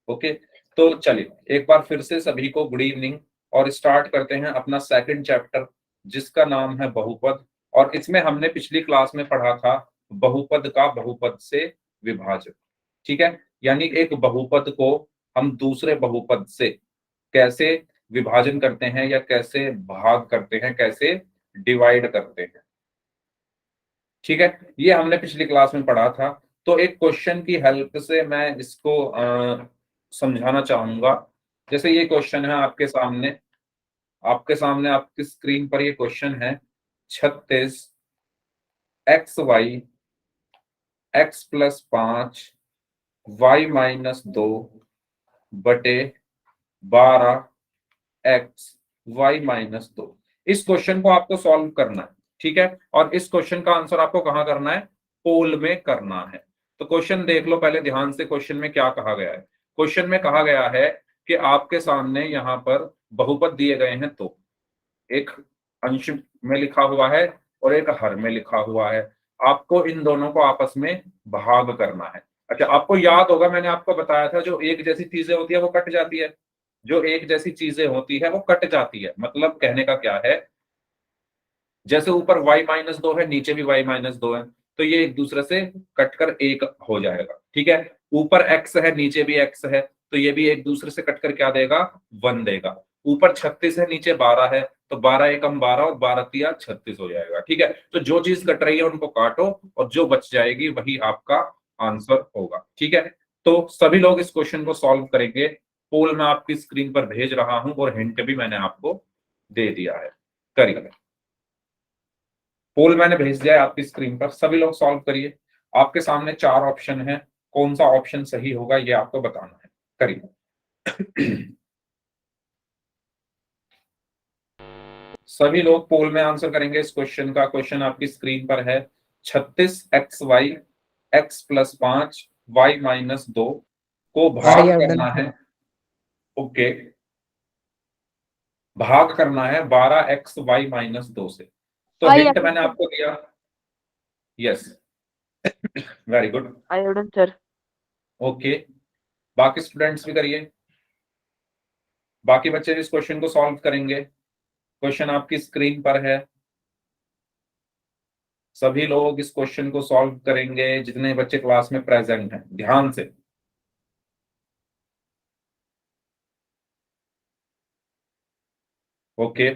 Okay, तो चलिए एक बार फिर से सभी को गुड इवनिंग, और स्टार्ट करते हैं अपना सेकंड चैप्टर जिसका नाम है बहुपद। और इसमें हमने पिछली क्लास में पढ़ा था बहुपद का बहुपद से विभाजन। ठीक है, यानी एक बहुपद को हम दूसरे बहुपद से कैसे विभाजन करते हैं या कैसे भाग करते हैं, कैसे डिवाइड करते हैं। ठीक है, ये हमने पिछली क्लास में पढ़ा था। तो एक क्वेश्चन की हेल्प से मैं इसको समझाना चाहूंगा। जैसे ये क्वेश्चन है आपके सामने आपकी स्क्रीन पर ये क्वेश्चन है 36 XY X+5 Y-2 बटे 12 X इस क्वेश्चन को आपको सॉल्व करना है। ठीक है, और इस क्वेश्चन का आंसर आपको कहाँ करना है, पोल में करना है। तो क्वेश्चन देख लो पहले ध्यान से, क्वेश्चन में क्या कहा गया है। क्वेश्चन में कहा गया है कि आपके सामने यहाँ पर बहुपद दिए गए हैं, तो एक अंश में लिखा हुआ है और एक हर में लिखा हुआ है। आपको इन दोनों को आपस में भाग करना है। अच्छा, आपको याद होगा मैंने आपको बताया था जो एक जैसी चीजें होती है वो कट जाती है। जो एक जैसी चीजें होती है वो कट जाती है, मतलब कहने का क्या है, जैसे ऊपर y-2 है नीचे भी y-2 है, तो ये एक दूसरे से कटकर एक हो जाएगा। ठीक है, ऊपर x है नीचे भी x है, तो ये भी एक दूसरे से कटकर क्या देगा, 1 देगा। ऊपर 36 है नीचे 12 है, तो 12 एकम 12 और 12 तिया 36 हो जाएगा। ठीक है, तो जो चीज कट रही है उनको काटो और जो बच जाएगी वही आपका आंसर होगा। ठीक है, तो सभी लोग इस क्वेश्चन को सॉल्व करेंगे। पोल मैं आपकी स्क्रीन पर भेज रहा हूं और हिंट भी मैंने आपको दे दिया है। करिए, पोल मैंने भेज दिया है आपकी स्क्रीन पर, सभी लोग सॉल्व करिए। आपके सामने 4 ऑप्शन है, कौन सा ऑप्शन सही होगा ये आपको बताना है। करिए। सभी लोग पोल में आंसर करेंगे इस क्वेश्चन का। क्वेश्चन आपकी स्क्रीन पर है 36 XY X+5 Y-2 को I भाग have done, करना है। sir. ओके, भाग करना है 12 XY-2 से। तो I हिंट have मैंने done, आपको दिया। Yes, very good. I have done, sir. Okay, बाकी स्टूडेंट्स भी करिए, बाकी बच्चे भी इस क्वेश्चन को सॉल्व करेंगे। क्वेश्चन आपकी स्क्रीन पर है, सभी लोग इस क्वेश्चन को सॉल्व करेंगे जितने बच्चे क्लास में प्रेजेंट हैं, ध्यान से। ओके,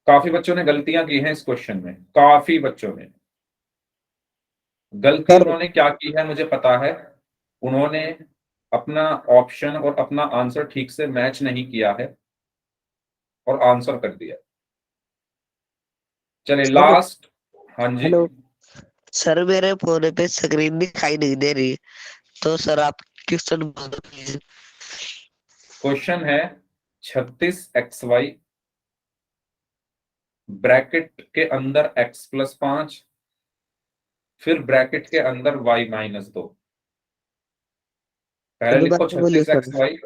काफी बच्चों ने गलतियां की हैं इस क्वेश्चन में, काफी बच्चों ने गलती, Sir, उन्होंने क्या की है मुझे पता है। उन्होंने अपना ऑप्शन और अपना आंसर ठीक से मैच नहीं किया है और आंसर कर दिया। चलिए sir, लास्ट। हाँ जी, हेलो सर, मेरे फोन पे स्क्रीन दिखाई नहीं दे रही, तो सर आप क्वेश्चन बोल दो प्लीज। क्वेश्चन है 36 XY ब्रैकेट के अंदर X+5 फिर ब्रैकेट के अंदर Y-2। पहले लिखो दोबारा बोलिए छत्तीस सर। एक्स वाई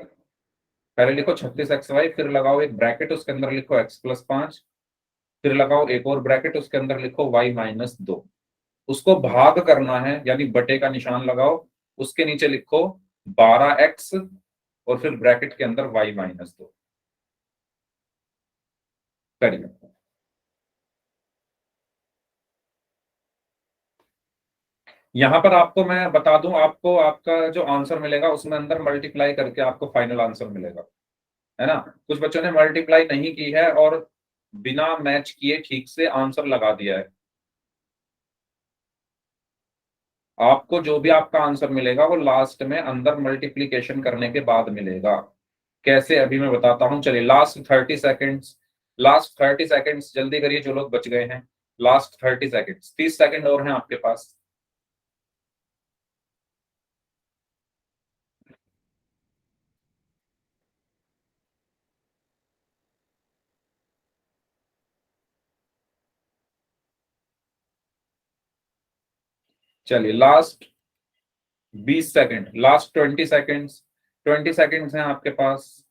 पहले लिखो 36 XY, फिर लगाओ एक ब्रैकेट, उसके अंदर लिखो X+5, फिर लगाओ एक और ब्रैकेट, उसके अंदर लिखो Y-2। उसको भाग करना है, यानी बटे का निशान लगाओ, उसके नीचे लिखो 12X और फिर ब्रैकेट के अंदर Y-2। करिए, यहां पर आपको मैं बता दूं, आपको आपका जो आंसर मिलेगा उसमें अंदर मल्टीप्लाई करके आपको फाइनल आंसर मिलेगा, है ना। कुछ बच्चों ने मल्टीप्लाई नहीं की है और बिना मैच किए ठीक से आंसर लगा दिया है। आपको जो भी आपका आंसर मिलेगा वो लास्ट में अंदर मल्टीप्लीकेशन करने के बाद मिलेगा। कैसे, अभी मैं बताता हूं। चलिए लास्ट 30 सेकेंड्स, लास्ट 30 सेकेंड्स जल्दी करिए जो लोग बच गए हैं। लास्ट 30 सेकेंड्स, 30 सेकेंड और हैं आपके पास। चलिए last 20 second, last 20 seconds, 20 seconds हैं आपके पास।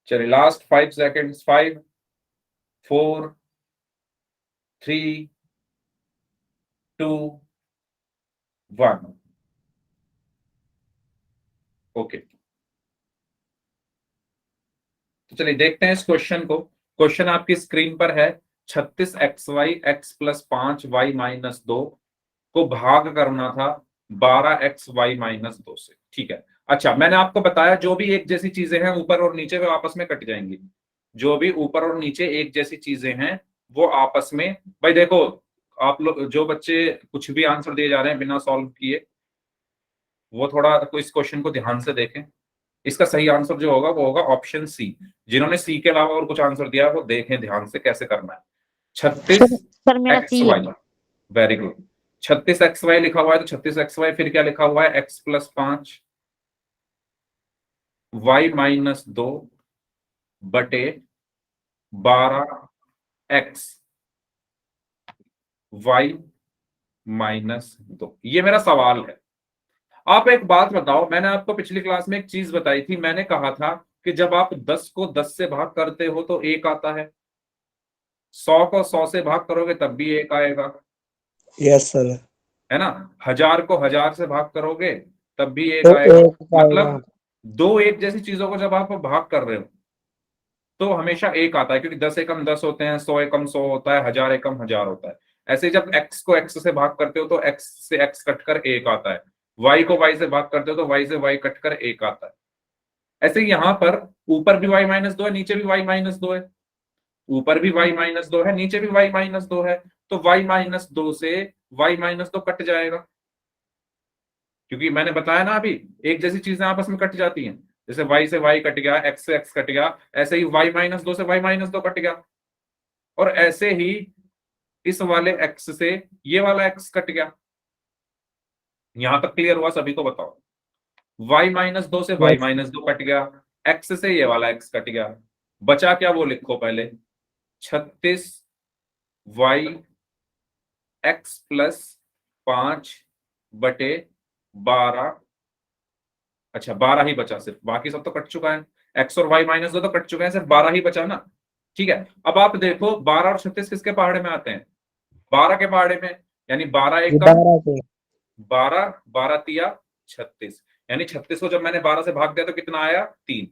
चलिए लास्ट 5 सेकेंड्स, 5 4 3 2 1। ओके, तो चलिए देखते हैं इस क्वेश्चन को। क्वेश्चन आपकी स्क्रीन पर है। 36xy x+5y-2 को भाग करना था 12xy-2 से। ठीक है, अच्छा मैंने आपको बताया जो भी एक जैसी चीजें हैं ऊपर और नीचे, वे आपस में कट जाएंगी। जो भी ऊपर और नीचे एक जैसी चीजें हैं वो आपस में, भाई देखो, आप लोग जो बच्चे कुछ भी आंसर दिए जा रहे हैं बिना सॉल्व किए, वो थोड़ा तो इस क्वेश्चन को ध्यान से देखें। इसका सही आंसर जो होगा वो होगा ऑप्शन सी। जिन्होंने सी के अलावा और कुछ आंसर दिया है वो देखें ध्यान से कैसे करना है। सर 36 सर मेरा एक्स सी है। Y, very good. 36xy लिखा हुआ है तो 36xy फिर क्या लिखा हुआ है, x+5 y-2 बटे 12x y-2। ये मेरा सवाल है। आप एक बात बताओ, मैंने आपको पिछली क्लास में एक चीज बताई थी। मैंने कहा था कि जब आप 10 को 10 से भाग करते हो तो 1 आता है, 100 को 100 से भाग करोगे तब भी 1 आएगा, यस सर। है ना। 1000 को 1000 से भाग करोगे तब भी 1 तो आएगा। एक आएगा। मतलब दो एक जैसी चीजों को जब आप भाग कर रहे हो तो हमेशा 1 आता है, क्योंकि 10 एकम 10 होते हैं, 100 एकम 100 होता है, 1000 एकम 1000 होता है। ऐसे ही जब x को x से भाग करते हो तो x से x कटकर 1 आता है, y को y से भाग करते हो तो y से y कटकर 1 आता है। ऐसे ही यहाँ पर ऊपर भी y-2 है, नीचे भी y-2 है, ऊपर भी y-2 है, नीचे भी y-2 है, तो y-2 से y-2 कट जाएगा, क्योंकि मैंने बताया ना अभी एक जैसी चीजें आपस में कट जाती हैं। जैसे y से y कट गया, x से x कट गया, ऐसे ही y-2 से y-2 कट गया, और ऐसे ही इस वाले x से ये वाला x कट गया। यहां तक क्लियर हुआ सभी को? बताओ, y-2 से y-2 कट गया, x से ये वाला x कट गया, बचा क्या वो लिखो पहले, 36y x+5 बटे 12। अच्छा 12 ही बचा, सिर्फ बाकी सब तो कट चुका है, x और y-2 तो कट चुके हैं, सिर्फ 12 ही बचा ना। ठीक है, अब आप देखो 12 और 36 किसके पहाड़े में आते हैं, 12 के पहाड़े में। यानी 12 एकम 12 के 12, 12 तिया 36, यानी 36 को जब मैंने 12 से भाग दिया तो कितना आया, 3।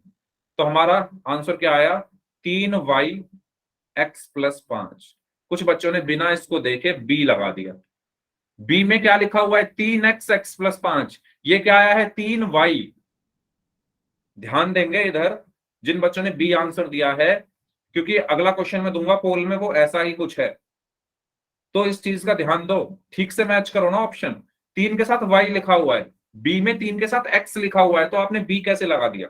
तो हमारा आंसर क्या आया, 3y x+5। कुछ बच्चों ने बिना इसको देखे बी लगा दिया। बी में क्या लिखा हुआ है, 3x x+5। ये क्या आया है, 3y। ध्यान देंगे इधर जिन बच्चों ने बी आंसर दिया है, क्योंकि अगला क्वेश्चन मैं दूंगा पोल में वो ऐसा ही कुछ है, तो इस चीज का ध्यान दो, ठीक से मैच करो ना ऑप्शन। 3 के साथ y लिखा हुआ है, बी में 3 के साथ x लिखा हुआ है, तो आपने बी कैसे लगा दिया?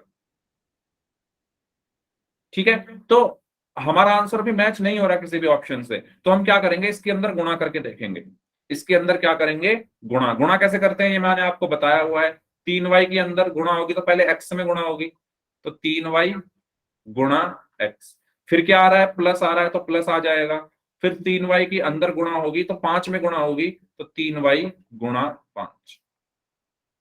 ठीक है, तो हमारा आंसर भी मैच नहीं हो रहा किसी भी ऑप्शन से, तो हम क्या करेंगे, इसके अंदर गुणा करके देखेंगे। इसके अंदर क्या करेंगे, गुणा। गुणा कैसे करते हैं ये मैंने आपको बताया हुआ है। 3y के अंदर गुणा होगी तो पहले x में गुणा होगी, तो 3y गुणा x। फिर क्या आ रहा है, प्लस आ रहा है तो प्लस आ जाएगा। फिर 3y की अंदर गुणा होगी तो 5 में गुणा होगी, तो 3y गुणा 5।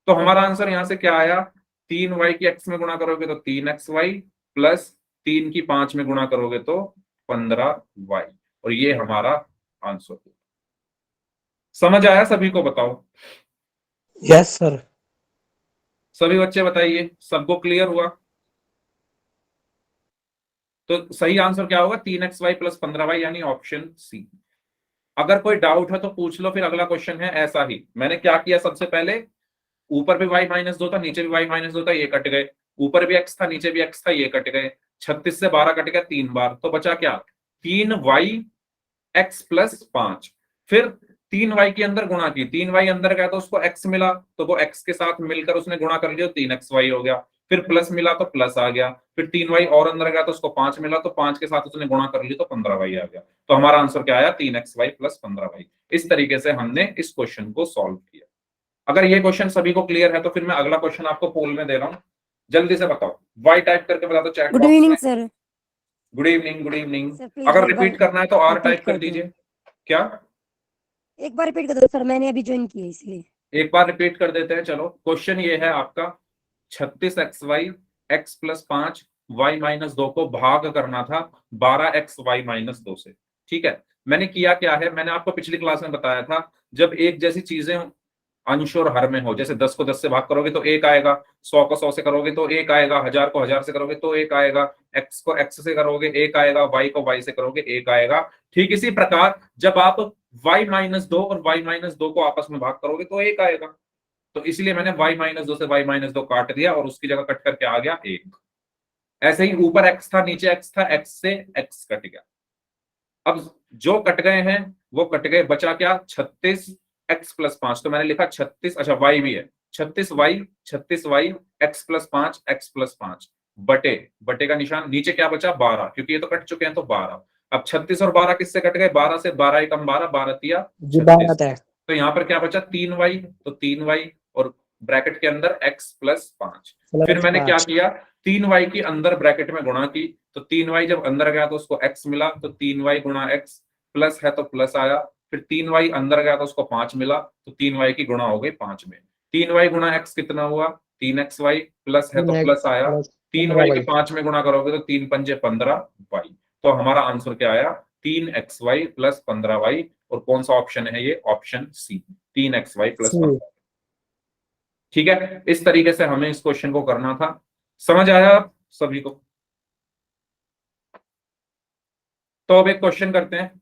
तो हमारा आंसर यहां से क्या आया, 3y की x में गुणा करोगे तो 3xy, प्लस 3 की 5 में गुणा करोगे तो 15y, और ये हमारा आंसर। समझ आया सभी को? बताओ यस सर। सभी बच्चे बताइए, सबको क्लियर हुआ? तो सही आंसर क्या होगा, 3xy प्लस 15y, यानी ऑप्शन सी। अगर कोई डाउट है तो पूछ लो, फिर अगला क्वेश्चन है ऐसा ही। मैंने क्या किया, सबसे पहले ऊपर भी y-2 था, नीचे भी y-2 था, ये कट गए। ऊपर भी x था, नीचे भी x था, ये कट गए। 36 से 12 कट गया 3 बार, तो बचा क्या, 3y x+5। फिर 3y के अंदर गुणा की, 3y अंदर गया तो उसको x मिला, तो वो x के साथ मिलकर उसने गुणा कर लिया, 3xy हो गया। फिर प्लस मिला तो प्लस आ गया। फिर 3y और अंदर गया तो उसको 5 मिला, तो 5 के साथ उसने गुणा कर लिया तो 15y आ गया। तो हमारा आंसर क्या आया, 3xy प्लस 15y। इस तरीके से हमने इस क्वेश्चन को सॉल्व किया। अगर ये क्वेश्चन सभी को क्लियर है तो फिर मैं अगला क्वेश्चन आपको पोल में दे रहा हूं, जल्दी से बताओ। वाई टाइप करके बता दो चैट गुड बॉक्स इवनिंग में। Sir. Good evening, good evening. Sir please अगर एक बार रिपीट करना है तो आर रिपीट टाइप कर कर दें। दीजिए। क्या? एक बार रिपीट कर दो सर, मैंने अभी ज्वाइन किया है इसलिए। एक बार रिपीट कर देते हैं। चलो क्वेश्चन ये है आपका, 36xy x+5 y-2 को भाग करना था 12x y-2 से। ठीक है, मैंने किया क्या है, मैंने आपको पिछली क्लास में बताया था, जब एक जैसी चीजें अंश और हर में हो, जैसे 10 को 10 से भाग करोगे तो 1 आएगा, 100 को 100 से करोगे तो 1 आएगा, 1000 को 1000 से करोगे तो 1 आएगा, x को x से करोगे 1 आएगा, y को y से करोगे 1 आएगा। ठीक इसी प्रकार जब आप y-2 और y-2 को आपस में भाग करोगे तो 1 आएगा। तो इसलिए मैंने y-2 से y-2 काट दिया और उसकी जगह कट करके आ गया 1। ऐसे ही ऊपर x था, नीचे x था, x से x कट गया। अब जो कट गए हैं वो कट गए, बचा क्या, 36x+5। तो मैंने लिखा 36, अच्छा y भी है, 36y x+5 x+5 बटे, बटे का निशान, नीचे क्या बचा 12, क्योंकि ये तो कट चुके हैं तो 12। अब 36 और 12 किससे कट गए, 12 से, 12 एकम 12, 12 तिया जी 36। बात है। तो यहाँ पर क्या बचा 3y, तो 3y और ब्रैकेट के अंदर x+5। फिर मैंने क्या किया, 3y की अंदर ब्रैकेट में गुणा की, तो 3y जब अंदर गया तो उसको x मिला, तो 3y गुणा x, प्लस है तो प्लस आया। फिर 3y अंदर गया तो उसको 5 मिला, तो 3y की गुणा हो गई 5 में। 3y गुणा x कितना हुआ, 3xy, प्लस है तो प्लस आया। 3y के 5 में गुणा करोगे तो 3 पंजे 15y। तो हमारा आंसर क्या आया, 3xy प्लस 15y। और कौन सा ऑप्शन है ये, ऑप्शन सी, 3xy प्लस 15। ठीक है, इस तरीके से हमें इस क्वेश्चन को करना था। समझ आया आप सभी को? तो अब एक क्वेश्चन करते हैं।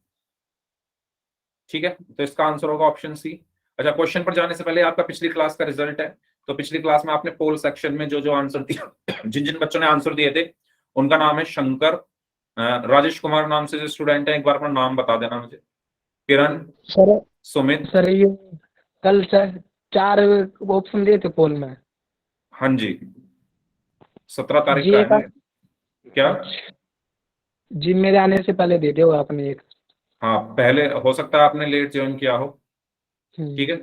ठीक है, तो इसका आंसर होगा ऑप्शन सी। अच्छा, क्वेश्चन पर जाने से पहले आपका पिछली क्लास का रिजल्ट है। तो पिछली क्लास में आपने पोल सेक्शन में जो जो आंसर दिया, जिन जिन बच्चों ने आंसर दिए थे उनका नाम है शंकर, राजेश कुमार नाम से जो स्टूडेंट है, एक बार अपना नाम बता देना मुझे। किरण, सर सुमित, सर ये कल सर 4 ऑप्शन दिए थे पोल में हाँ जी, 17 तारीख जी। का एक है क्या? जी मेरे आने से पहले दे दिया आपने एक। हाँ, पहले हो सकता है आपने लेट ज्वाइन किया हो। ठीक है,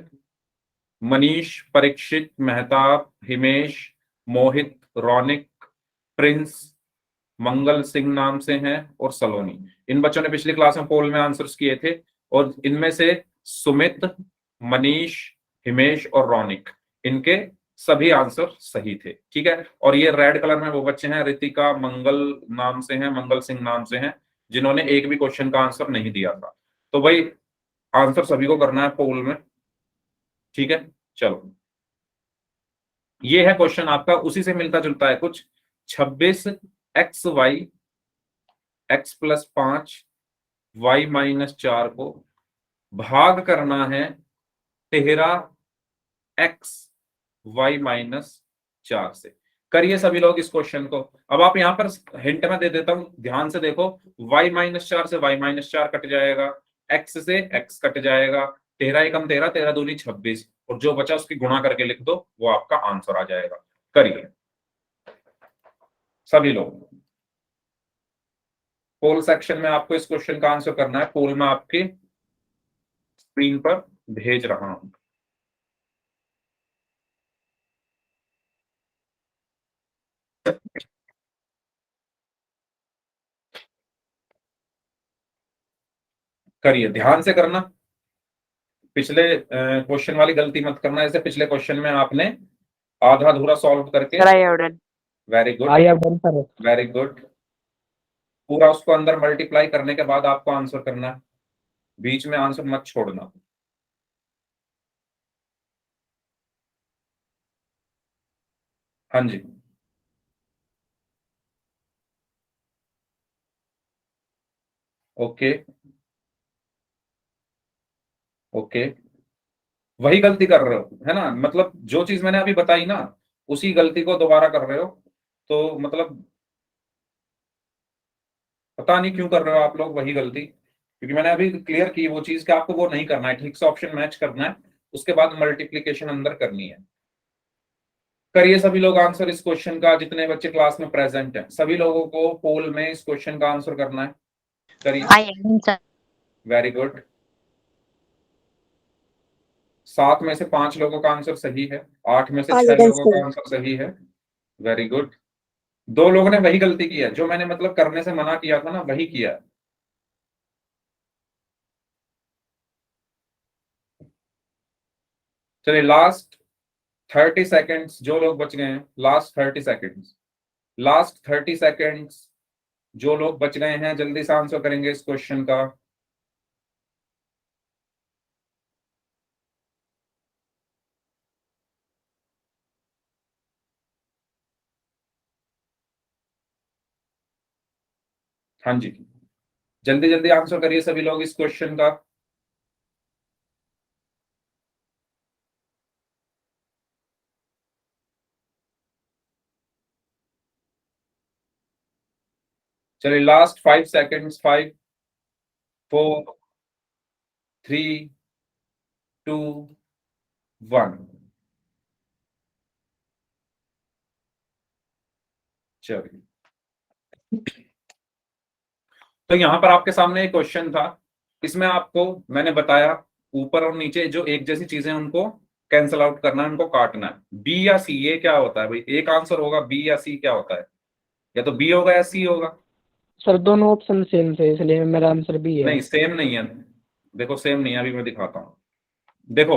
मनीष, परीक्षित, मेहताब, हिमेश, मोहित, रौनिक, प्रिंस, मंगल सिंह नाम से हैं, और सलोनी। इन बच्चों ने पिछली क्लास में पोल में आंसर्स किए थे, और इनमें से सुमित, मनीष, हिमेश और रौनिक, इनके सभी आंसर सही थे। ठीक है, और ये रेड कलर में वो बच्चे हैं, रितिका, मंगल नाम से हैं, मंगल सिंह नाम से हैं, जिन्होंने एक भी क्वेश्चन का आंसर नहीं दिया था। तो भाई आंसर सभी को करना है पोल में। ठीक है, चलो, ये है क्वेश्चन आपका, उसी से मिलता जुलता है कुछ। 26xy x+5 y-4 को भाग करना है 13x y-4 से। करिए सभी लोग इस क्वेश्चन को। अब आप यहां पर हिंट में दे देता हूं, ध्यान से देखो, y-4 से y-4 कट जाएगा, x से x कट जाएगा, 13 एकम 13, 13 दूनी 26, और जो बचा उसकी गुणा करके लिख दो, वो आपका आंसर आ जाएगा। करिए सभी लोग। पोल सेक्शन में आपको इस क्वेश्चन का आंसर करना है, पोल में आपके स्क्रीन पर भेज रहा हूं। करिए, ध्यान से करना, पिछले क्वेश्चन वाली गलती मत करना। जैसे पिछले क्वेश्चन में आपने आधा अधूरा सॉल्व करके, very good, I have done sir. Very good, पूरा उसको अंदर मल्टीप्लाई करने के बाद आपको आंसर करना है, बीच में आंसर मत छोड़ना। हाँ जी, ओके ओके, वही गलती कर रहे हो है ना, मतलब जो चीज मैंने अभी बताई ना, उसी गलती को दोबारा कर रहे हो। तो मतलब पता नहीं क्यों कर रहे हो आप लोग वही गलती, क्योंकि मैंने अभी क्लियर की वो चीज कि आपको वो नहीं करना है, ठीक से ऑप्शन मैच करना है, उसके बाद मल्टीप्लीकेशन अंदर करनी है। करिए सभी लोग आंसर इस क्वेश्चन का, जितने बच्चे क्लास में प्रेजेंट हैं सभी लोगों को पोल में इस क्वेश्चन का आंसर करना है। करिए, वेरी गुड, 7 में से 5 लोगों का आंसर सही है, 8 में से 6 लोगों का आंसर सही है, वेरी गुड। 2 लोगों ने वही गलती की है जो मैंने मतलब करने से मना किया था ना, वही किया है। चलिए, लास्ट 30 सेकेंड्स, जो लोग बच गए हैं, लास्ट 30 सेकेंड्स। लास्ट 30 सेकेंड्स, जो लोग बच गए हैं जल्दी से आंसर करेंगे इस क्वेश्चन का। हाँ जी, जल्दी जल्दी आंसर करिए सभी लोग इस क्वेश्चन का। चलिए लास्ट 5 सेकेंड्स, 5 4 3 2 1। चलिए, तो यहां पर आपके सामने एक क्वेश्चन था, इसमें आपको मैंने बताया ऊपर और नीचे जो एक जैसी चीजें उनको कैंसिल आउट करना है, उनको काटना है। बी या सी, ये क्या होता है भाई? एक आंसर होगा, बी या सी क्या होता है? या तो बी होगा या सी होगा। सर दोनों ऑप्शन सेम थे, इसलिए मेरा आंसर बी है। नहीं, सेम नहीं है। देखो सेम नहीं है, अभी मैं दिखाता हूं। देखो,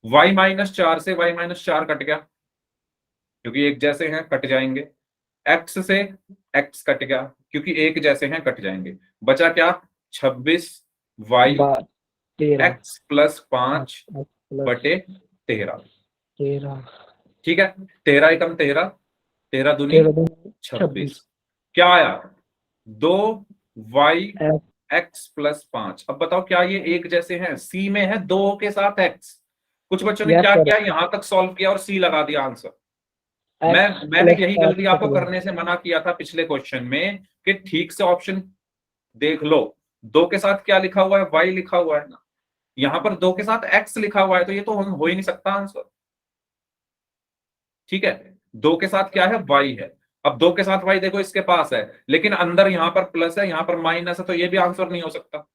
y-4 से y-4 कट गया, क्योंकि एक जैसे हैं कट जाएंगे। x से x कट गया, क्योंकि एक जैसे हैं कट जाएंगे। बचा क्या? 26y 13 x प्लस 5 प्लस बटे 13। 13 ठीक है, 13 एकम 13, 13 दूनी 26। क्या आया? 2y x plus 5। अब बताओ क्या ये एक जैसे हैं? सी में है 2 के साथ x। कुछ बच्चों ने Yes, क्या sir. किया, यहां तक सॉल्व किया और सी लगा दिया आंसर। मैंने यही गलती आपको करने से मना किया था पिछले क्वेश्चन में, कि ठीक से ऑप्शन देख लो। 2 के साथ क्या लिखा हुआ है? y लिखा हुआ है ना। यहां पर 2 के साथ x लिखा हुआ है, तो ये तो हो ही नहीं सकता आंसर। ठीक है, 2 के साथ क्या है? y है। अब 2 के साथ y देखो इसके पास है, लेकिन अंदर यहां पर प्लस है, यहां पर माइनस है, तो ये भी आंसर नहीं हो सकता।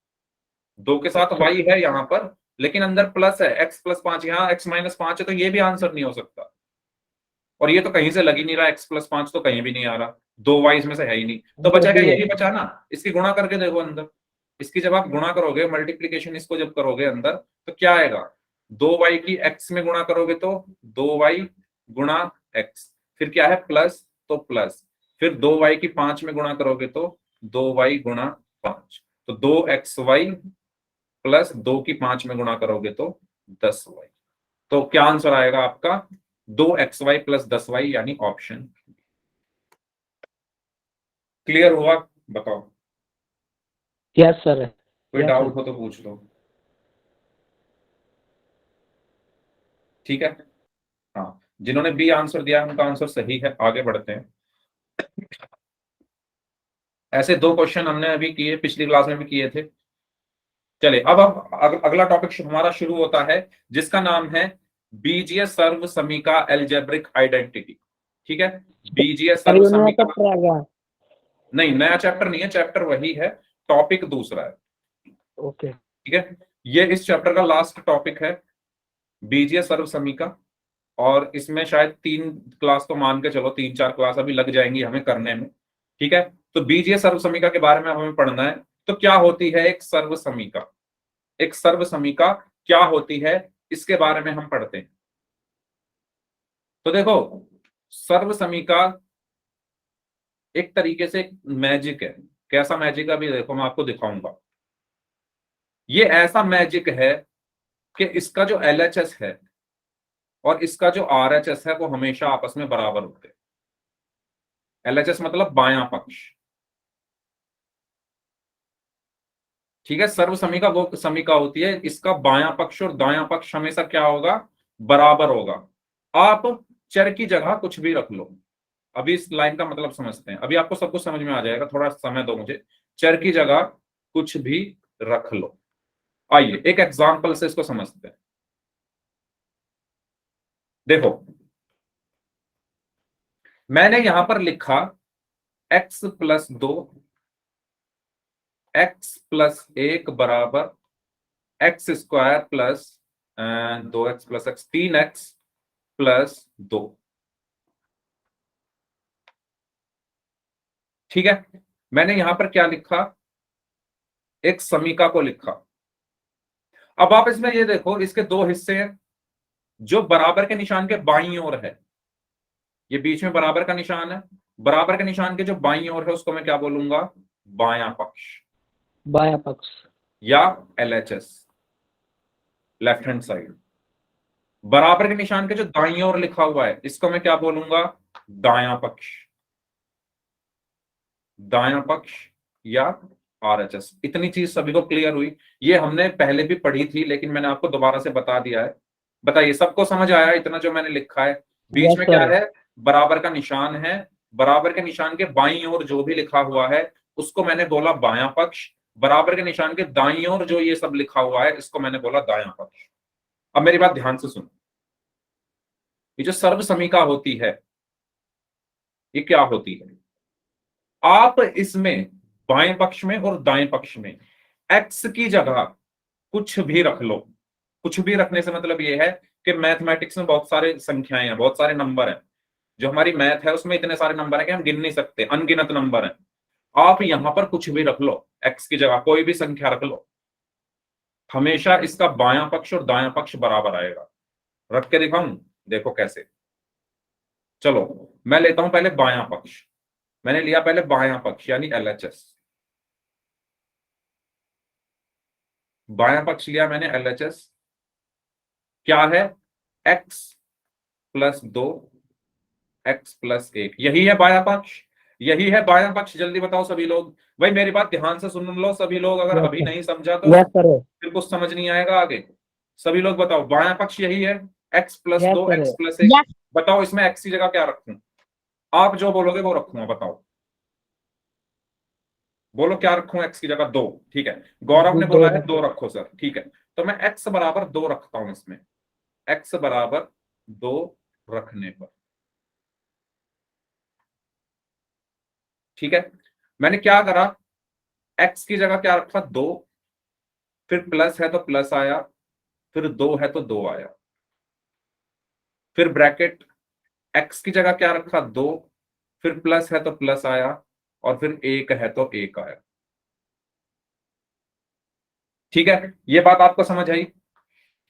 2 के साथ y है यहां पर, लेकिन अंदर प्लस है, x प्लस 5, यहाँ x माइनस 5 है, तो ये भी आंसर नहीं हो सकता। और ये तो कहीं से लग ही नहीं रहा, x प्लस 5 तो कहीं भी नहीं आ रहा, 2y इसमें से है ही नहीं। तो बचा क्या? यही बचा ना। इसकी गुणा करके देखो अंदर, इसकी जब आप गुणा करोगे, मल्टीप्लीकेशन इसको जब करोगे अंदर, तो क्या आएगा? 2y की x में गुणा करोगे तो 2y गुणा x, फिर क्या है? प्लस, तो प्लस, फिर 2y की 5 में गुणा करोगे तो 2y गुणा 5, तो 2xy प्लस 2 की 5 में गुणा करोगे तो 10y। तो क्या आंसर आएगा आपका? 2xy प्लस 10y, यानी ऑप्शन। क्लियर हुआ? बताओ, यस सर। कोई Yes, डाउट sir. हो तो पूछ लो। ठीक है, हाँ, जिन्होंने बी आंसर दिया है उनका आंसर सही है। आगे बढ़ते हैं। ऐसे 2 क्वेश्चन हमने अभी किए, पिछली क्लास में भी किए थे। चले, अब अगला टॉपिक हमारा शुरू होता है, जिसका नाम है बीजीय सर्व समीका एल्जेब्रिक आइडेंटिटी। ठीक है, बीजीय सर सर्व ये नया समीका। चैप्टर आ गया। नहीं, नया चैप्टर नहीं है, चैप्टर वही है, टॉपिक दूसरा है। ओके। ठीक है, ये इस चैप्टर का लास्ट टॉपिक है, बीजीय सर्व समीका। और इसमें शायद 3 क्लास तो मान के चलो, 3-4 क्लास अभी लग जाएंगी हमें करने में। ठीक है, तो बीजीय सर्व समीका के बारे में हमें पढ़ना है। तो क्या होती है एक सर्व समीका? एक सर्व समीका क्या होती है, इसके बारे में हम पढ़ते हैं। तो देखो, सर्व समीका एक तरीके से मैजिक है। कैसा मैजिक है अभी देखो, मैं आपको दिखाऊंगा। ये ऐसा मैजिक है कि इसका जो LHS है और इसका जो RHS है वो हमेशा आपस में बराबर होते हैं। LHS मतलब बायां पक्ष। ठीक है, सर्व समीका वो समीका होती है, इसका बायां पक्ष और दायां पक्ष हमेशा क्या होगा? बराबर होगा। आप चर की जगह कुछ भी रख लो। अभी इस लाइन का मतलब समझते हैं, अभी आपको सब कुछ समझ में आ जाएगा, थोड़ा समय दो मुझे। चर की जगह कुछ भी रख लो। आइए एक एग्जांपल से इसको समझते हैं। देखो, मैंने यहां पर लिखा x प्लस 2, x प्लस 1 बराबर x square plus 2x plus x, 3x plus 2। ठीक है, मैंने यहां पर क्या लिखा? एक समीका को लिखा। अब आप इसमें ये देखो, इसके 2 हिस्से हैं, जो बराबर के निशान के बाईं ओर है, ये बीच में बराबर का निशान है, बराबर के निशान के जो बाईं ओर है उसको मैं क्या बोलूंगा, बायां पक्ष, बायां पक्ष, या LHS, लेफ्ट हैंड साइड। बराबर के निशान के जो दाईं ओर लिखा हुआ है इसको मैं क्या बोलूंगा, दायां पक्ष, दायां पक्ष या RHS। इतनी चीज सभी को क्लियर हुई? ये हमने पहले भी पढ़ी थी लेकिन मैंने आपको दोबारा से बता दिया है। बताइए सबको समझ आया इतना जो मैंने लिखा है? बीच Yes, में क्या sir. है, बराबर का निशान है, बराबर के निशान के बाईं ओर जो भी लिखा हुआ है उसको मैंने बोला बायां पक्ष, बराबर के निशान के दाईं ओर जो ये सब लिखा हुआ है इसको मैंने बोला दायां पक्ष। अब मेरी बात ध्यान से सुनो, ये जो सर्व समीका होती है ये क्या होती है, आप इसमें बाएं पक्ष में और दाएं पक्ष में एक्स की जगह कुछ भी रख लो। कुछ भी रखने से मतलब ये है कि मैथमेटिक्स में बहुत सारे संख्याएं हैं, बहुत सारे नंबर हैं, जो हमारी मैथ है उसमें इतने सारे नंबर हैं कि हम गिन नहीं सकते, अनगिनत नंबर हैं। आप यहां पर कुछ भी रख लो, एक्स की जगह कोई भी संख्या रख लो, हमेशा इसका बायां पक्ष और दायां पक्ष बराबर आएगा। रख के दिखाऊं, देखो कैसे। चलो मैं लेता हूं पहले बायां पक्ष। मैंने लिया पहले बायां पक्ष यानी LHS, बायां पक्ष लिया मैंने LHS। क्या है, x प्लस 2 x प्लस 1, यही है बायां पक्ष, यही है बायां पक्ष। जल्दी बताओ सभी लोग, भाई मेरी बात ध्यान से सुन लो सभी लोग, अगर Yes, अभी sir. नहीं समझा तो Yes, sir. फिर कुछ समझ नहीं आएगा आगे। सभी लोग बताओ, बायां पक्ष यही है, x plus Yes, 2 sir. x plus 1। बताओ इसमें x की जगह क्या रखूं? आप जो बोलोगे वो रखूंगा, बताओ बोलो क्या रखूं x की जगह? 2, ठीक है। गौरव ने दो बोला है रखो। 2 रखो सर, ठीक है। तो मैं x बराबर 2 रखता हूं इसमें, x बराबर 2 रखने पर, ठीक है। मैंने क्या करा, x की जगह क्या रखा, 2, फिर प्लस है तो प्लस आया, फिर 2 है तो 2 आया, फिर ब्रैकेट, x की जगह क्या रखा, 2, फिर प्लस है तो प्लस आया, और फिर 1 है तो 1 आया। ठीक है, ये बात आपको समझ आई?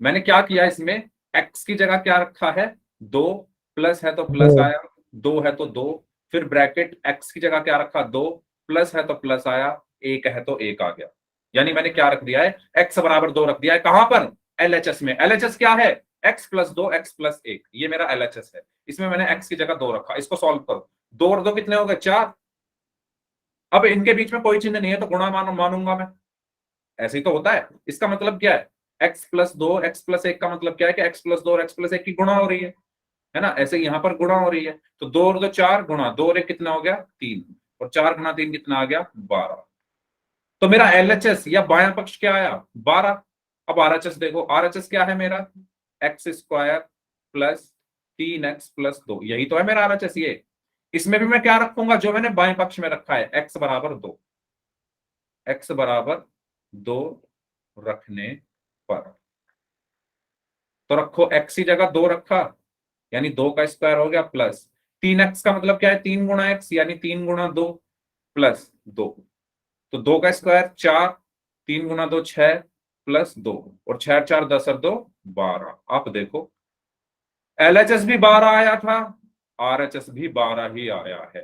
मैंने क्या किया इसमें, x की जगह क्या रखा है, 2, प्लस है तो प्लस दो। आया, 2 है तो 2, फिर ब्रैकेट, x की जगह क्या रखा, 2, प्लस है तो प्लस आया, 1 है तो 1 आ गया। यानी मैंने क्या रख दिया है, x बराबर 2 रख दिया है। कहां पर, LHS में। LHS क्या है, x प्लस 2 x प्लस 1, ये मेरा LHS है। इसमें मैंने x की जगह 2 रखा। इसको सॉल्व करो, 2 और 2 कितने हो गए, 4। अब इनके बीच में कोई चिन्ह नहीं है तो गुणा मानूंगा मैं, ऐसे ही तो होता है। इसका मतलब क्या है, x प्लस 2 x प्लस 1 का मतलब क्या है कि x प्लस 2 और x प्लस 1 की गुणा हो रही है ना। ऐसे यहाँ पर गुणा हो रही है, तो 2 और 2 4 गुणा 2 और 1 कितना हो गया, 3, और 4 गुणा 3 कितना आ गया, 12। तो मेरा LHS या बायां पक्ष क्या आया, 12। अब RHS देखो, RHS क्या है मेरा, x square plus 3x plus 2, यही तो है मेरा RHS। ये इसमें भी मैं क्या रखूंगा, जो मैंने बाएं पक्ष में रखा है, x बराबर 2, x बराबर 2 रखने पर। तो रखो, x की जगह 2 रखा, यानी 2 का स्क्वायर हो गया, प्लस 3x का मतलब क्या है, 3 गुणा x, यानी 3 गुणा 2 प्लस 2, तो 2 का स्क्वायर 4, 3 गुणा 2 6 प्लस 2, और 6 4 10 और 2 12। आप देखो LHS भी 12 आया था, RHS भी 12 ही आया है।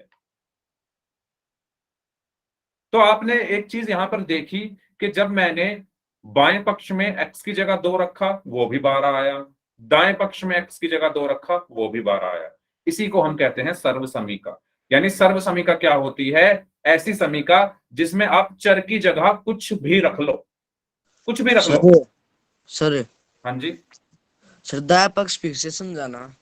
तो आपने एक चीज यहां पर देखी कि जब मैंने बाएं पक्ष में x की जगह 2 रखा वो भी 12 आया, दाएं पक्ष में x की जगह 2 रखा वो भी 12 आया। इसी को हम कहते हैं सर्व समीका। यानी सर्व समीका क्या होती है, ऐसी समीका जिसमें आप चर की जगह कुछ भी रख लो, कुछ भी रख लो। सर हाँ जी, सर दाया पक्ष फिर से समझाना।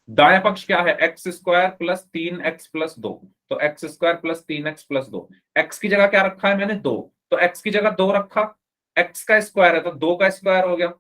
दाएं पक्ष क्या है, x square plus 3x plus 2, तो x square plus 3x plus 2। X की जगह क्या रखा है मैंने, 2, तो एक्स की जगह 2 रखा, एक्स का स्क्वायर है तो 2 का स्क्वायर हो गया।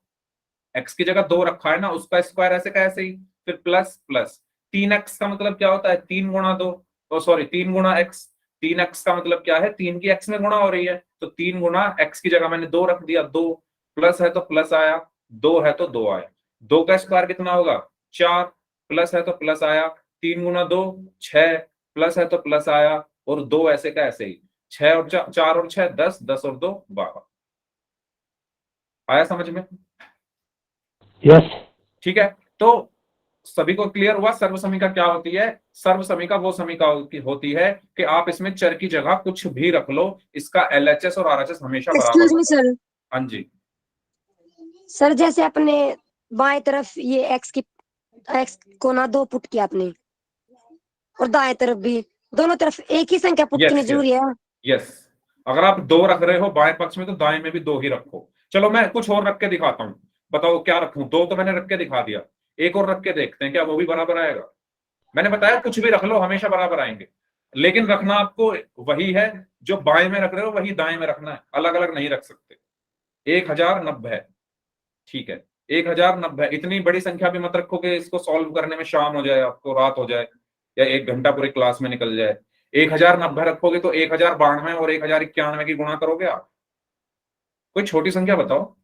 एक्स की जगह 2 रखा है ना, उसका स्क्वायर ऐसे का ऐसे ही, फिर प्लस प्लस 3x का मतलब क्या होता है, 3 गुणा 2, तो सॉरी 3 गुणा x। 3x का मतलब क्या है, 3 की x में गुणा हो रही है, तो 3 गुणा x की जगह मैंने 2 रख दिया, 2 प्लस है तो प्लस आया, 2 है तो 2 आया। 2 का स्क्वायर कितना होगा, 4, प्लस है तो प्लस आया, 3 गुणा 2 6, प्लस है तो प्लस आया, और 2 ऐसे का ऐसे ही, 6 और 4 और 6 10, 10 और 2 12। आया समझ में? यस। ठीक है, तो सभी को क्लियर हुआ सर्व समीका क्या होती है? सर्व समीका वो समीका होती है कि आप इसमें चर की जगह कुछ भी रख लो, इसका एलएचएस और आरएचएस हमेशा बराबर एक्सक्यूज मी होगा। सर। हाँ जी, सर जैसे अपने बाएं तरफ ये एक्स को ना 2 पुट किया आपने, और दाएं तरफ भी, दोनों तरफ एक ही संख्या पुट करनी यस जरूरी है? यस। अगर आप 2 रख रहे हो बाएं पक्ष में तो दाएं में भी 2 ही रखो। चलो मैं कुछ और रख के दिखाता हूं, बताओ क्या रखूं? 2 तो मैंने रख के दिखा दिया, एक और रख के देखते हैं क्या वो भी बराबर आएगा। मैंने बताया कुछ भी रख लो हमेशा बराबर आएंगे, लेकिन रखना आपको वही है, जो बाएं में रख रहे हो वही दाएं में रखना है, अलग अलग नहीं रख सकते। 1090, ठीक है, 1090। इतनी बड़ी संख्या भी मत रखो कि इसको सॉल्व करने में शाम हो जाए, आपको रात हो जाए, या 1 घंटा पूरी क्लास में निकल जाए। 1090 रखोगे तो 1092 और 1091 की गुणा करोगे आप। कोई छोटी संख्या बताओ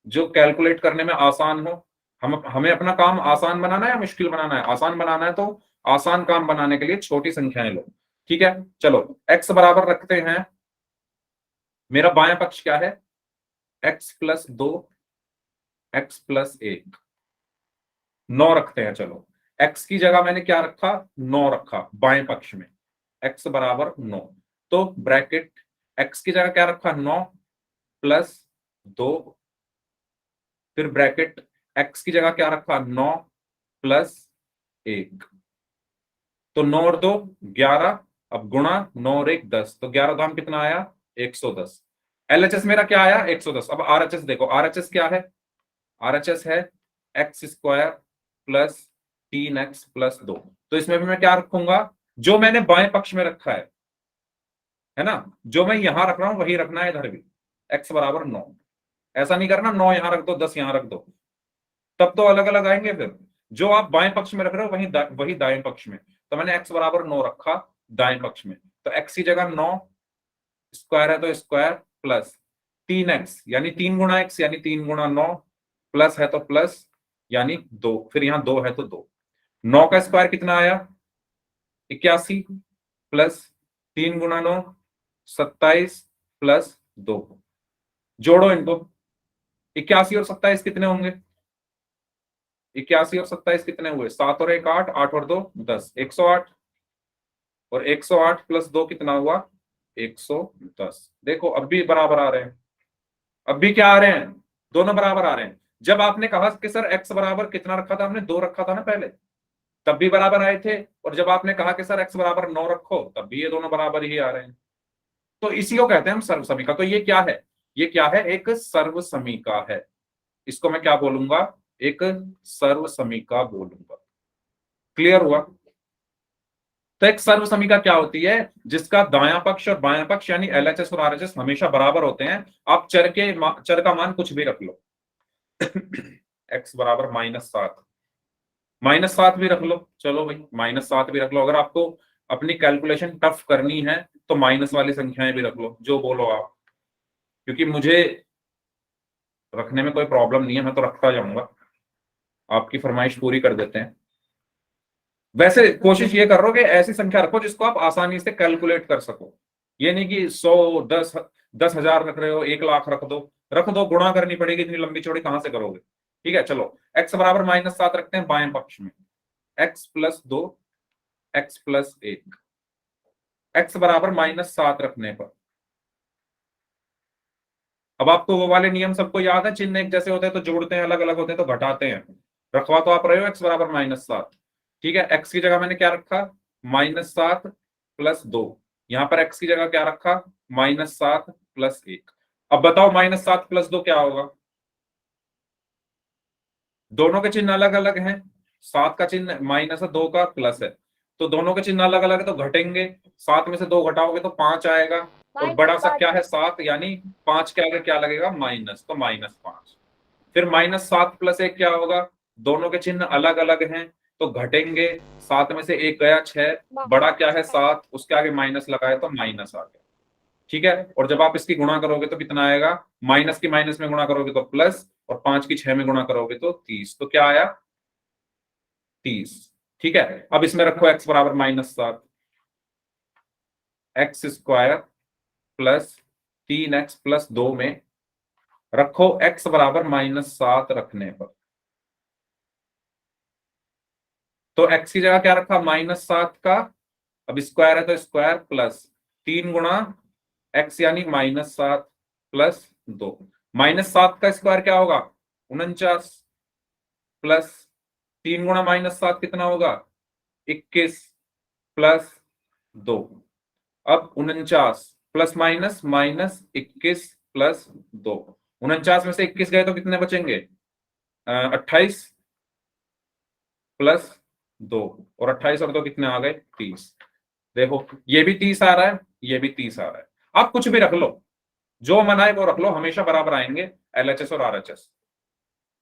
जो कैलकुलेट करने में आसान हो। हमें अपना काम आसान बनाना है या मुश्किल बनाना है? आसान बनाना है, तो आसान काम बनाने के लिए छोटी संख्याएं लो। ठीक है, चलो x बराबर रखते हैं, मेरा बायां पक्ष क्या है? x+2 x+1, 9 रखते हैं। चलो x की जगह मैंने क्या रखा? 9 रखा बाएं पक्ष में, x बराबर 9। तो ब्रैकेट x की जगह क्या रखा? 9+2, फिर ब्रैकेट x की जगह क्या रखा? 9+1। तो 9 और 2 11, अब गुणा 9 और 1 10, तो 11 दाम कितना आया? 110। एलएचएस मेरा क्या आया? 110। अब आरएचएस देखो, आरएचएस क्या है? आरएचएस है x² प्लस 3x प्लस 2। तो इसमें भी मैं क्या रखूंगा? जो मैंने बाएं पक्ष में रखा है ना, जो मैं यहां रख रहा हूं वही रखना है इधर भी, x बराबर 9। ऐसा नहीं करना 9 यहां रख दो 10 यहां रख दो, तब तो अलग अलग आएंगे। फिर जो आप बाएं पक्ष में रख रहे हो वही दाएं पक्ष में। तो मैंने x बराबर 9 रखा दाएं पक्ष में, तो x की जगह 9, स्क्वायर है तो स्क्वायर, प्लस 3x यानी 3 गुणा x यानी 3 गुणा 9, प्लस है तो प्लस यानी 2, फिर यहां 2 है तो 2। 9 का स्क्वायर कितना आया? 81, प्लस 3 गुणा 9 27, प्लस 2। जोड़ो इनको, 81 और 27 कितने होंगे? 81 और 27 कितने हुए? 7 और 1 8, 8 और 2 10, 108। और 108 प्लस 2 कितना हुआ? 110। देखो अब भी बराबर आ रहे हैं, अब भी क्या आ रहे हैं? दोनों बराबर आ रहे हैं। जब आपने कहा कि सर x बराबर कितना रखा था, हमने 2 रखा था ना पहले, तब भी बराबर आए थे। और जब आपने कहा कि सर x बराबर 9 रखो, तब भी ये दोनों बराबर ही आ रहे हैं। तो इसी को कहते हैं हम सर्व समीका। तो ये क्या है? ये क्या है? एक सर्व समीका है। इसको मैं क्या बोलूंगा? एक सर्व समीका बोलूंगा। क्लियर हुआ? तो एक सर्व समीका क्या होती है? जिसका दायां पक्ष और बायां पक्ष यानी एलएचएस और आरएचएस हमेशा बराबर होते हैं। आप चर का मान कुछ भी रख लो। x बराबर -7, -7 भी रख लो, चलो भाई -7 भी रख लो। अगर आपको अपनी कैलकुलेशन टफ करनी है तो माइनस वाली संख्याएं भी रख लो, जो बोलो आप, क्योंकि मुझे रखने में कोई प्रॉब्लम नहीं है, मैं तो रखता जाऊंगा। आपकी फरमाइश पूरी कर देते हैं। वैसे कोशिश ये करो कि ऐसी संख्या रखो जिसको आप आसानी से कैलकुलेट कर सको। ये नहीं कि 100 10 10,000 रख रहे हो, 1 लाख रख दो, गुणा करनी पड़ेगी, इतनी लंबी चौड़ी कहां से करोगे? ठीक है, चलो x बराबर -7 रखते हैं बाएं पक्ष में, x+2 x+1। x बराबर -7 रखने पर अब आपको वो वाले नियम सबको याद है, चिन्ह एक जैसे होते हैं तो जोड़ते हैं, अलग अलग होते हैं तो घटाते हैं। रखवा तो आप रहे हो x बराबर -7, ठीक है। x की जगह मैंने क्या रखा? -7 + 2। यहां पर x की जगह क्या रखा? -7 + 1। अब बताओ -7 + 2 क्या होगा? दोनों के चिन्ह अलग अलग हैं, 7 का चिन्ह माइनस है, 2 का प्लस है, तो दोनों के चिन्ह अलग अलग है तो घटेंगे। 7 में से 2 घटाओगे तो 5 आएगा, और बड़ा सा क्या है? 7, यानी 5 के आगे क्या लगेगा? माइनस, तो -5। फिर -7 + 1 क्या होगा? दोनों के चिन्ह अलग अलग हैं तो घटेंगे। 7 में से 1 गया 6, बड़ा क्या है? 7, उसके आगे माइनस लगाए तो माइनस आ गया, ठीक है। और जब आप इसकी गुणा करोगे तो कितना आएगा? माइनस की माइनस में गुणा करोगे तो प्लस, और 5 की 6 में गुणा करोगे तो 30। तो क्या आया? 30, ठीक है। अब इसमें रखो x बराबर -7, x² प्लस 3x प्लस 2 में रखो x बराबर -7 रखने पर तो x की जगह क्या रखा, -7 का, अब स्क्वायर है तो स्क्वायर प्लस 3 गुणा x यानी -7 प्लस 2। -7 का स्क्वायर क्या होगा, 49 प्लस 3 गुणा -7 कितना होगा, 21 प्लस 2। अब 49 प्लस माइनस माइनस 21 प्लस 2, 49 में से 21 गए तो कितने बचेंगे, 28 प्लस 2, और 28 और 2 कितने आ गए, 30। देखो ये भी 30 आ रहा है, ये भी 30 आ रहा है। आप कुछ भी रख लो, जो मन आए वो रख लो, हमेशा बराबर आएंगे LHS और RHS।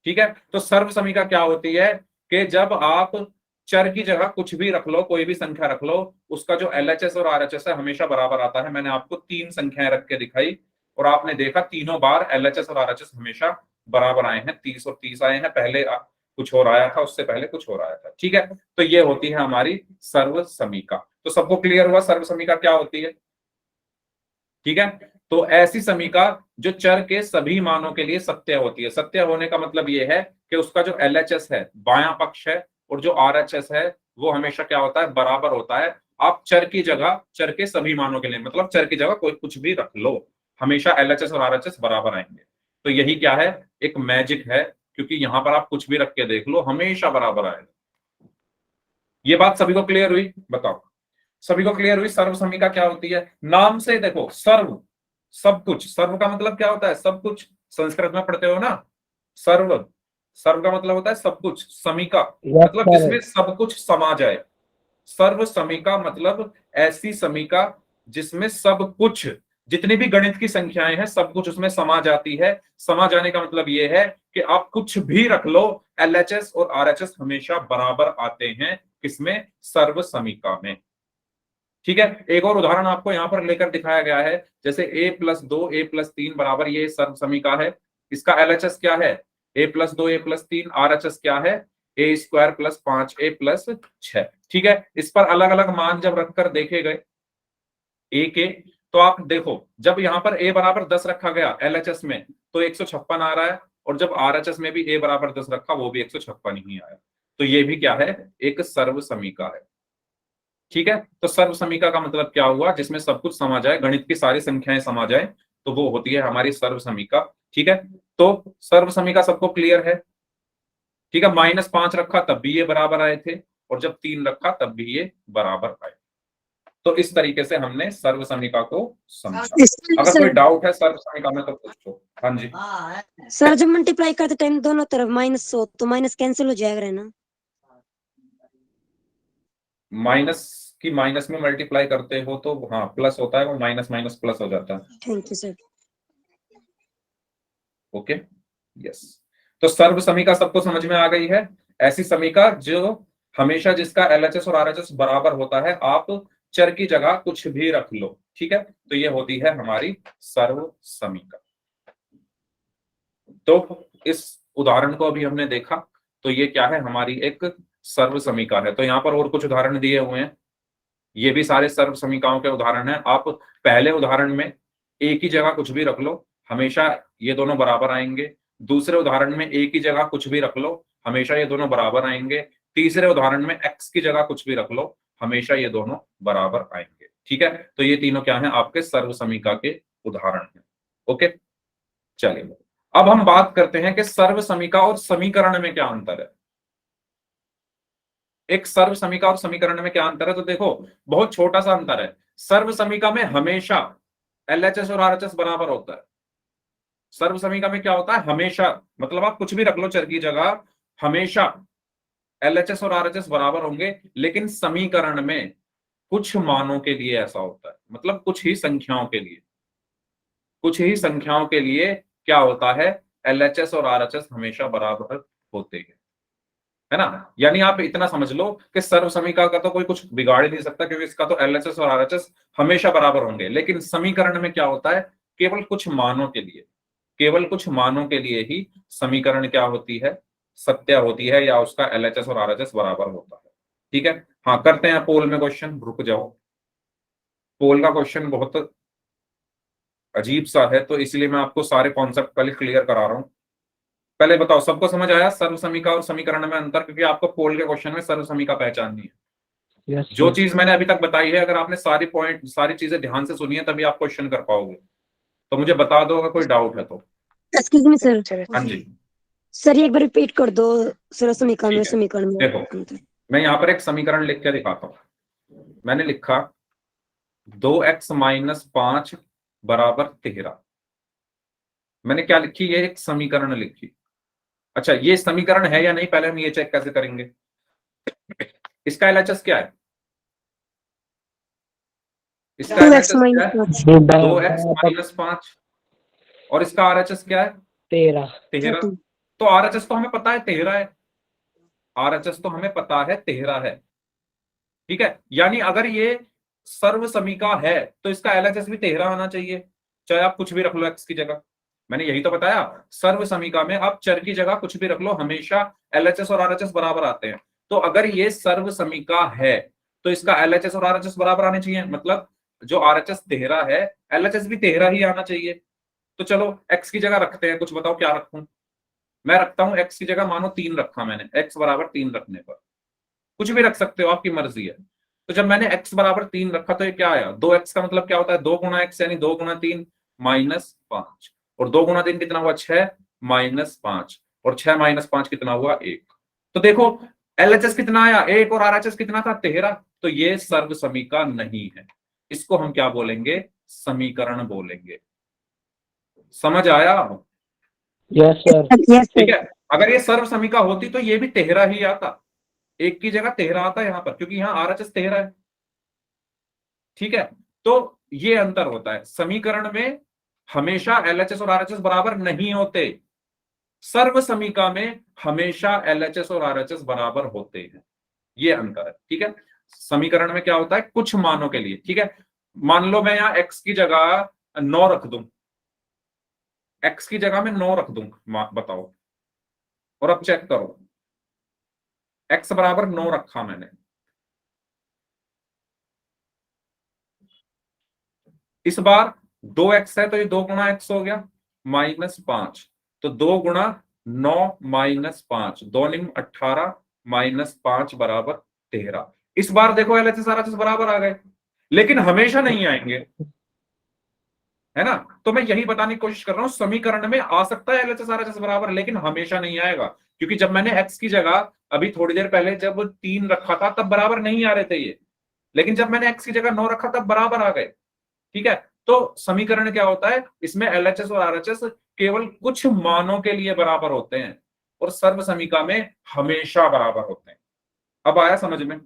ठीक है, तो सर्व समीका क्या होती है कि जब आप चर की जगह कुछ भी रख लो, कोई भी संख्या रख लो, उसका जो LHS और RHS है हमेशा बराबर आता है। मैंने आपको 3 संख्याएं रख के दिखाई और आपने देखा तीनों बार LHS और RHS हमेशा बराबर आए हैं, 30 और 30 आए हैं। पहले कुछ और आया था, उससे पहले कुछ और आया था। ठीक है, तो ये होती है हमारी सर्व समीका। तो सबको क्लियर हुआ सर्व समीका क्या होती है। ठीक है, तो ऐसी समीका जो चर के सभी मानों के लिए सत्य होती है। सत्य होने का मतलब यह है कि उसका जो LHS है बायां पक्ष है और जो RHS है वो हमेशा क्या होता है, बराबर होता है। आप चर की जगह चर के सभी मानों के लिए, मतलब चर की जगह कोई कुछ भी रख लो, हमेशा LHS और RHS बराबर आएंगे। तो यही क्या है, एक मैजिक है, क्योंकि यहां पर आप कुछ भी रख के देख लो हमेशा बराबर आएगा। ये बात सभी को क्लियर हुई, बताओ सभी को क्लियर हुई। सर्व समीका क्या होती है, नाम से देखो, सर्व सब कुछ, सर्व का मतलब क्या होता है, सब कुछ। संस्कृत में पढ़ते हो ना, सर्व, सर्व का मतलब होता है सब कुछ। समीका यस मतलब सर। जिसमें सब कुछ समा जाए। सर्व समीका मतलब ऐसी समीका जिसमें सब कुछ, जितनी भी गणित की संख्याएं हैं सब कुछ उसमें समा जाती है। समा जाने का मतलब यह है कि आप कुछ भी रख लो, LHS और RHS हमेशा बराबर आते हैं, किसमें, सर्व समीका में। ठीक है, एक और उदाहरण आपको यहां पर लेकर दिखाया गया है, जैसे a+2 a+3 बराबर, ये सर्व समीका है। इसका LHS क्या है, a+2 a+3, RHS क्या है, a² + 5a + 6। ठीक है, इस पर अलग अलग मान जब रखकर देखे गए a के, तो आप देखो जब यहां पर a बराबर 10 रखा गया LHS में तो 156 आ रहा है, और जब RHS में भी a बराबर 10 रखा वो भी 156 ही आया। तो ये भी क्या है, एक सर्व समीका है। ठीक है, तो सर्व समीका का मतलब क्या हुआ, जिसमें सब कुछ समा जाए, गणित की सारी संख्याएं समा जाए, तो वो होती है हमारी सर्व समीका। ठीक है, तो सर्व समीका सबको क्लियर है। ठीक है, -5 रखा तब भी ये बराबर आए थे, और जब 3 रखा तब भी ये बराबर आए। तो इस तरीके से हमने सर्व समीका को समझा। अगर कोई डाउट है सर्व समीका में तो पूछो। हाँ जी, सर जब मल्टीप्लाई करते टाइम दोनों तरफ माइनस हो तो माइनस कैंसिल हो जाएगा ना। माइनस की माइनस में मल्टीप्लाई करते हो तो हाँ प्लस होता है, वो माइनस माइनस प्लस हो जाता है। Thank you sir. Okay, yes. तो सर्व समीका सबको समझ में आ गई है। ऐसी समीका जो हमेशा जिसका LHS और RHS बराबर होता है, आप चर की जगह कुछ भी रख लो। ठीक है, तो ये होती है हमारी सर्व समीका। तो इस उदाहरण को अभी हमने देखा, तो ये क्या है, हमारी एक सर्व समीका है। तो यहाँ पर और कुछ उदाहरण दिए हुए हैं, ये भी सारे सर्व समीकाओं के उदाहरण हैं। आप पहले उदाहरण में एक ही जगह कुछ भी रख लो, हमेशा ये दोनों बराबर आएंगे। दूसरे उदाहरण में एक ही जगह कुछ भी रख लो, हमेशा ये दोनों बराबर आएंगे। तीसरे उदाहरण में x की जगह कुछ भी रख लो, हमेशा ये दोनों बराबर आएंगे। ठीक है, तो ये तीनों क्या हैं, आपके सर्व समीका के उदाहरण हैं। ओके, चलिए अब हम बात करते हैं कि सर्व समीका और समीकरण में क्या अंतर है। एक सर्व समीका और समीकरण में क्या अंतर है, तो देखो बहुत छोटा सा अंतर है। सर्व समीका में हमेशा LHS और RHS बराबर होता है। सर्व समीका में क्या होता है, हमेशा मतलब आप कुछ भी रख लो चर की जगह, हमेशा LHS और RHS बराबर होंगे। लेकिन समीकरण में कुछ मानों के लिए ऐसा होता है, मतलब कुछ ही संख्याओं के लिए, कुछ ही संख्याओं के लिए क्या होता है, LHS और RHS हमेशा बराबर होते हैं, है ना। यानी आप इतना समझ लो कि सर्व समीका का तो कोई कुछ बिगाड़ ही नहीं सकता, क्योंकि इसका तो LHS और RHS हमेशा बराबर होंगे। लेकिन समीकरण में क्या होता है, केवल कुछ मानों के लिए, केवल कुछ मानों के लिए ही समीकरण क्या होती है, सत्य होती है, या उसका LHS और RHS बराबर होता है। ठीक है, हाँ करते हैं पोल में क्वेश्चन, रुक जाओ। पोल का क्वेश्चन बहुत अजीब सा है, तो इसलिए मैं आपको सारे कॉन्सेप्ट पहले क्लियर करा रहा हूं। पहले बताओ सबको समझ आया सर्व समीका और समीकरण में अंतर? क्योंकि आपको पोल के क्वेश्चन में सर्व समीका पहचाननी है। यस जो सर। चीज मैंने अभी तक बताई है, अगर आपने सारी चीजें ध्यान से सुनी है तभी आप क्वेश्चन कर पाओगे। तो मुझे बता दो अगर कोई डाउट है तो। Excuse me sir. हाँ जी, सर एक बार रिपीट कर दो सर, समीकरण में ठीक है। समीकरण में देखो अंतर। मैं यहाँ पर एक समीकरण लिख के दिखाता हूँ। मैंने लिखा 2x माइनस 5 बराबर 13। मैंने क्या लिखी? ये एक समीकरण लिखी। अच्छा, ये समीकरण है या नहीं पहले हम ये चेक कैसे करेंगे? इसका एलएचएस क्या है? इसका 2x एलएचएस क्या है? Minus 2x minus 5। और इसका आरएचएस क्या है? 13। 13। तो आरएचएस तो हमें पता है 13 है। आरएचएस तो हमें पता है 13 है, ठीक है। यानी अगर ये सर्व समीका है तो इसका एलएचएस भी 13 आना चाहिए, चाहे आप कुछ भी रख लो एक्स की जगह। मैंने यही तो बताया, सर्व समीका में आप चर की जगह कुछ भी रख लो, हमेशा एलएचएस और आरएचएस बराबर आते हैं। तो अगर ये सर्व समीका है तो इसका एलएचएस और आरएचएस बराबर आने चाहिए, मतलब जो आरएचएस 13 है एलएचएस भी 13 ही आना चाहिए। तो चलो एक्स की जगह रखते हैं, कुछ बताओ क्या रखूं? मैं रखता हूं एक्स की जगह मानो 3 रखा मैंने, एक्स बराबर 3 रखने पर कुछ भी रख सकते हो, आपकी मर्जी है। तो जब मैंने x बराबर 3 रखा तो ये क्या आया? 2x का मतलब क्या होता है? 2 गुना x यानी 2 गुना 3 माइनस 5। और 2 गुना 3 कितना हुआ? 6 माइनस 5। और 6 माइनस 5 कितना हुआ? 1। तो देखो एलएचएस कितना आया? 1। और आरएचएस कितना था? 13। तो ये सर्व समीका नहीं है। इसको हम क्या बोलेंगे? समीकरण बोलेंगे। समझ आया? Yes sir. यस ठीक सर। है। अगर ये सर्व समीका होती तो ये भी 13 ही आता, 1 की जगह 13 आता यहाँ पर, क्योंकि यहाँ आरएचएस 13 है, ठीक है। तो ये अंतर होता है, समीकरण में हमेशा एलएचएस और आरएचएस बराबर नहीं होते, सर्व समीका में हमेशा एलएचएस और आरएचएस बराबर होते हैं। ये अंतर है, ठीक है। समीकरण में क्या होता है? कुछ मानों के लिए, ठीक है। मान लो मैं यहां एक्स की जगह 9 रख दूं, एक्स की जगह में 9 रख दूं, बताओ। और अब चेक करो, एक्स बराबर 9 रखा मैंने, इस बार 2x है तो ये 2 गुना x हो गया माइनस 5। तो 2 गुना 9 माइनस 5, 2 निम 18 माइनस 5 बराबर 13। इस बार देखो एलएचएस आरएचएस बराबर आ गए, लेकिन हमेशा नहीं आएंगे, है ना। तो मैं यही बताने की कोशिश कर रहा हूं, समीकरण में आ सकता है एलएचएस आरएचएस बराबर, लेकिन हमेशा नहीं आएगा। क्योंकि जब मैंने x की जगह अभी थोड़ी देर पहले जब 3 रखा था तब बराबर नहीं आ रहे थे ये, लेकिन जब मैंने x की जगह 9 रखा तब बराबर आ गए, ठीक है। तो समीकरण क्या होता है? इसमें एलएचएस और आरएचएस केवल कुछ मानों के लिए बराबर होते हैं और सर्व समीका में हमेशा बराबर होते हैं। अब आया समझ में?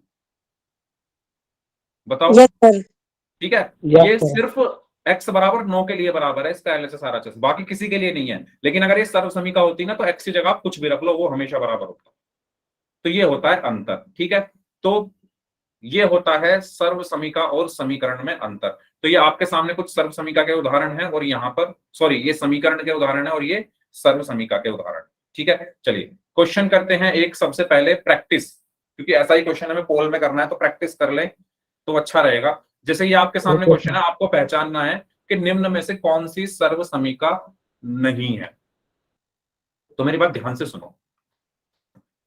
बताओ। Yes sir. ठीक है। यस ये सर। सिर्फ x बराबर 9 के लिए बराबर है इसका एलएचएस आरएचएस, बाकी किसी के लिए नहीं है। लेकिन अगर ये सर्व समीका होती ना तो x की जगह आप कुछ भी रख लो, वो हमेशा बराबर होता। तो ये होता है अंतर, ठीक है। तो ये होता है सर्व समीका और समीकरण में अंतर। तो ये आपके सामने कुछ सर्व समीका के उदाहरण हैं और यहाँ पर सॉरी ये समीकरण के उदाहरण है और ये सर्व समीका के उदाहरण, ठीक है। चलिए क्वेश्चन करते हैं एक, सबसे पहले प्रैक्टिस, क्योंकि ऐसा ही क्वेश्चन हमें पोल में करना है तो प्रैक्टिस कर लें तो अच्छा रहेगा। जैसे ये आपके सामने क्वेश्चन है, आपको पहचानना है कि निम्न में से कौन सी सर्व समीका नहीं है। तो मेरी बात ध्यान से सुनो,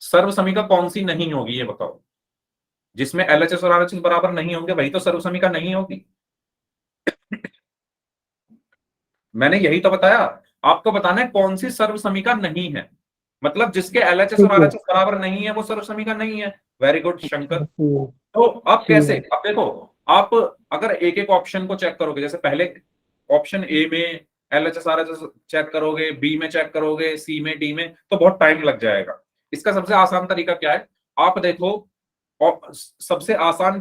सर्व समीका कौन सी नहीं होगी ये बताओ। जिसमें एलएचएस और आरएचएस बराबर नहीं होंगे वही तो सर्व समीका नहीं होगी। मैंने यही तो बताया, आपको बताना है कौन सी सर्व समीका नहीं है, मतलब जिसके एलएचएस और आरएचएस बराबर नहीं है वो सर्व समीका नहीं है। Very good Shankar. तो अब कैसे? अब देखो, आप अगर एक एक ऑप्शन को चेक करोगे, जैसे पहले ऑप्शन ए में एलएचएस आरएचएस चेक करोगे, बी में चेक करोगे, सी में, डी में, तो बहुत टाइम लग जाएगा। इसका सबसे आसान तरीका क्या है? आप देखो सबसे आसान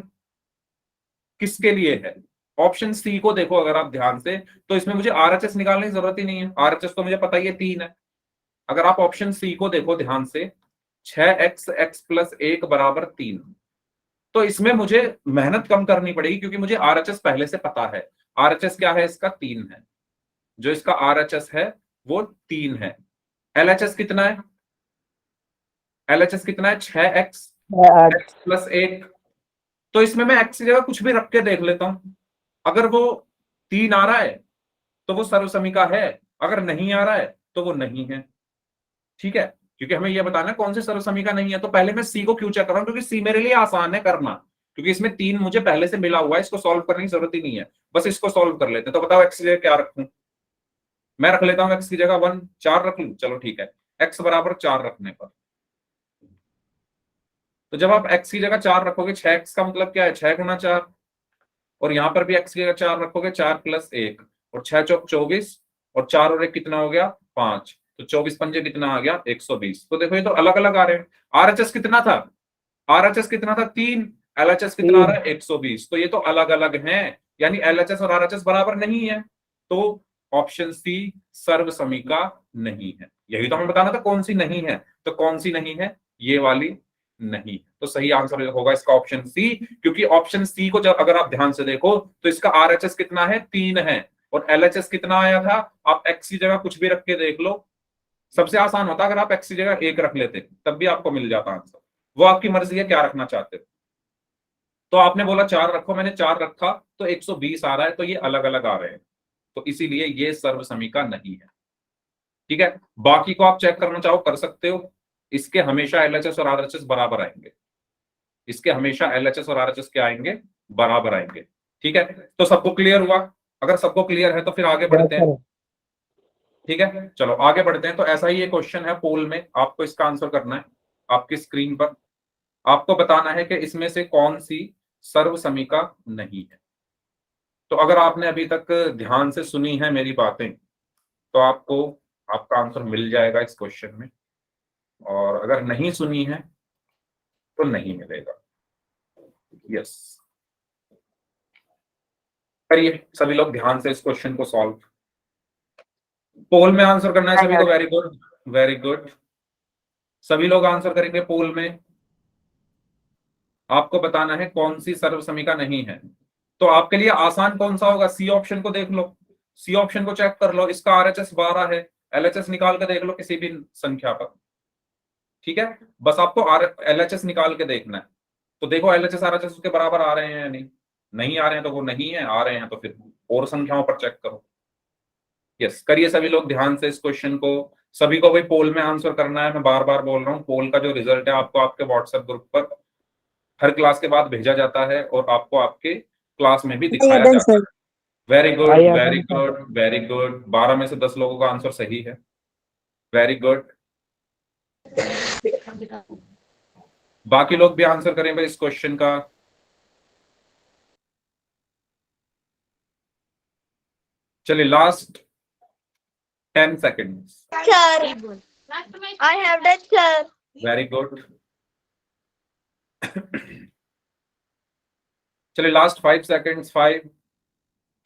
किसके लिए है, ऑप्शन सी को देखो अगर आप ध्यान से, तो इसमें मुझे आरएचएस निकालने की जरूरत ही नहीं है, आरएचएस तो मुझे पता ही है 3 है। अगर आप ऑप्शन सी को देखो ध्यान से, 6x x प्लस 1 बराबर 3, तो इसमें मुझे मेहनत कम करनी पड़ेगी क्योंकि मुझे आरएचएस पहले से पता है। आरएचएस क्या है इसका? 3 है। जो इसका आरएचएस है वो 3 है। एलएचएस कितना है? एलएचएस कितना है? 6x x plus 1। तो इसमें मैं x की जगह कुछ भी रख के देख लेता हूं, अगर वो 3 आ रहा है तो वो सर्व समीका है, अगर नहीं आ रहा है तो वो नहीं है। ठीक है, क्योंकि हमें यह बताना है कौन सी सर्व समीका नहीं है। तो पहले मैं सी को क्यों चेक कर रहा हूं, क्योंकि सी मेरे लिए आसान है करना, क्योंकि इसमें 3 मुझे पहले से मिला हुआ है, इसको सॉल्व करने की जरूरत ही नहीं है, बस इसको सॉल्व कर लेते हैं। तो बताओ एक्स की जगह क्या रखूं? मैं रख लेता हूं एक्स की जगह 1, 4 रख लूं, चलो ठीक है। एक्स बराबर 4 रखने पर, तो जब आप एक्स की जगह 4 रखोगे, 6x का मतलब क्या है, 6 गुना 4, और यहां पर भी एक्स की जगह 4 रखोगे, 4 + 1, और 6 चौक 24, और 4 और 1 कितना हो गया, 5, तो 24 पंजे कितना आ गया, 120। तो देखो ये तो अलग अलग आ रहे हैं। आरएचएस कितना था, आरएचएस कितना था, 3, एलएचएस कितना आ रहा है, 120। तो ये तो अलग अलग हैं, यानी एलएचएस और आरएचएस बराबर नहीं है, तो ऑप्शन सी सर्व समीका नहीं है। यही तो हमें बताना था कौन सी नहीं है, तो कौन सी नहीं है, ये वाली नहीं। तो सही आंसर होगा इसका ऑप्शन सी, क्योंकि ऑप्शन सी को जब अगर आप ध्यान से देखो तो इसका आरएचएस कितना है, 3 है, और एलएचएस कितना आया था, आप एक्स की जगह कुछ भी रख के देख लो। सबसे आसान होता अगर आप एक्स की जगह 1 रख लेते, तब भी आपको मिल जाता आंसर। वो आपकी मर्जी है क्या रखना चाहते हो। तो आपने बोला 4 रखो, मैंने 4 रखा, तो 120 आ रहा है, तो ये अलग अलग आ रहे हैं, तो इसीलिए ये सर्व समीका नहीं है। ठीक है, बाकी को आप चेक करना चाहो कर सकते हो। इसके हमेशा एलएचएस और आरएचएस बराबर आएंगे, इसके हमेशा एलएचएस और आरएचएस क्या आएंगे, बराबर आएंगे। ठीक है, तो सबको क्लियर हुआ? अगर सबको क्लियर है तो फिर आगे यस बढ़ते हैं। सर। ठीक है, चलो आगे बढ़ते हैं। तो ऐसा ही ये क्वेश्चन है पोल में, आपको इसका आंसर करना है आपकी स्क्रीन पर। आपको बताना है कि इसमें से कौन सी सर्व समीका नहीं है। तो अगर आपने अभी तक ध्यान से सुनी है मेरी बातें, तो आपको आपका आंसर मिल जाएगा इस क्वेश्चन में, और अगर नहीं सुनी है तो नहीं मिलेगा। यस, करिए सभी लोग ध्यान से इस क्वेश्चन को सॉल्व। पोल में आंसर करना है सभी को, वेरी गुड वेरी गुड। सभी लोग आंसर करेंगे पोल में। आपको बताना है कौन सी सर्व समीका नहीं है। तो आपके लिए आसान कौन सा होगा, सी ऑप्शन को देख लो, सी ऑप्शन को चेक कर लो। इसका आरएचएस 12 है, एलएचएस निकाल के देख लो किसी भी संख्या पर। ठीक है, बस आपको एलएचएस निकाल के देखना है। तो देखो एलएचएस आरएचएस उसके बराबर आ रहे हैं या नहीं, नहीं आ रहे हैं तो वो नहीं है, आ रहे हैं तो फिर और संख्याओं पर चेक करो। यस, करिए सभी लोग ध्यान से इस क्वेश्चन को। सभी को भाई पोल में आंसर करना है, मैं बार बार बोल रहा हूँ। पोल का जो रिजल्ट है आपको आपके व्हाट्सएप ग्रुप पर हर क्लास के बाद भेजा जाता है, और आपको आपके क्लास में भी दिखाया जाता है। Very good very good very good, 12 में से 10 लोगों का आंसर सही है, वेरी गुड। बाकी लोग भी आंसर करें भाई इस क्वेश्चन का। चलिए last 10 seconds. Sir, I have done, sir. Very good. चलिए लास्ट 5 सेकेंड्स, 5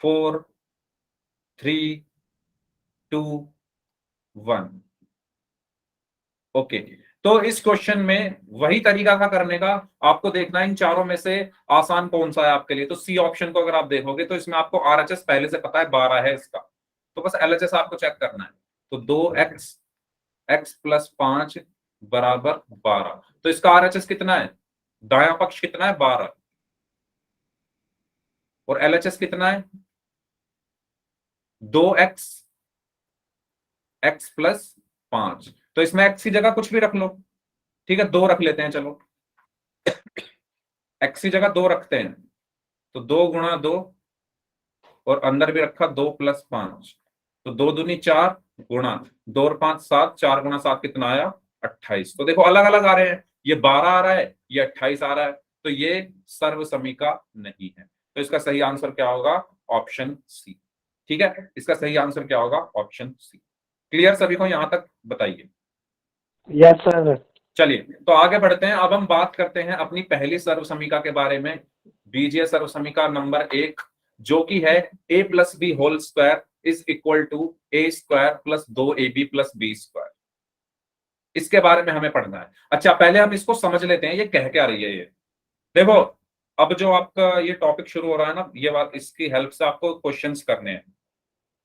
4 3 2 1। ओके, तो इस क्वेश्चन में वही तरीका था करने का। आपको देखना है इन चारों में से आसान कौन सा है आपके लिए। तो सी ऑप्शन को अगर आप देखोगे तो इसमें आपको आरएचएस पहले से पता है 12 है इसका, तो बस एलएचएस आपको चेक करना है। तो 2x x + 5 बराबर 12, तो इसका आरएचएस कितना है, दायां पक्ष कितना है, 12, और एलएचएस कितना है, 2x x + 5। तो इसमें x की जगह कुछ भी रख लो, ठीक है, 2 रख लेते हैं, चलो x की जगह 2 रखते हैं, तो 2 गुणा 2, और अंदर भी रखा 2 + 5, तो 2 दूनी 4 गुणा 2 और 5 7, 4 गुणा 7 कितना आया, 28। तो देखो अलग अलग आ रहे हैं, ये 12 आ रहा है, ये 28 आ रहा है, तो ये सर्व समीका नहीं है। तो इसका सही आंसर क्या होगा, ऑप्शन सी। ठीक है, इसका सही आंसर क्या होगा, ऑप्शन सी। क्लियर सभी को यहां तक बताइए। Yes sir. चलिए तो आगे बढ़ते हैं। अब हम बात करते हैं अपनी पहली सर्व समीका के बारे में, बीजीय सर्व समीका नंबर 1, जो कि है a + b whole square is equal to a² + 2ab + b²। इसके बारे में हमें पढ़ना है। अच्छा पहले हम इसको समझ लेते हैं, ये कह क्या रही है। ये देखो, अब जो आपका ये टॉपिक शुरू हो रहा है ना, ये बात, इसकी हेल्प से आपको क्वेश्चंस करने हैं,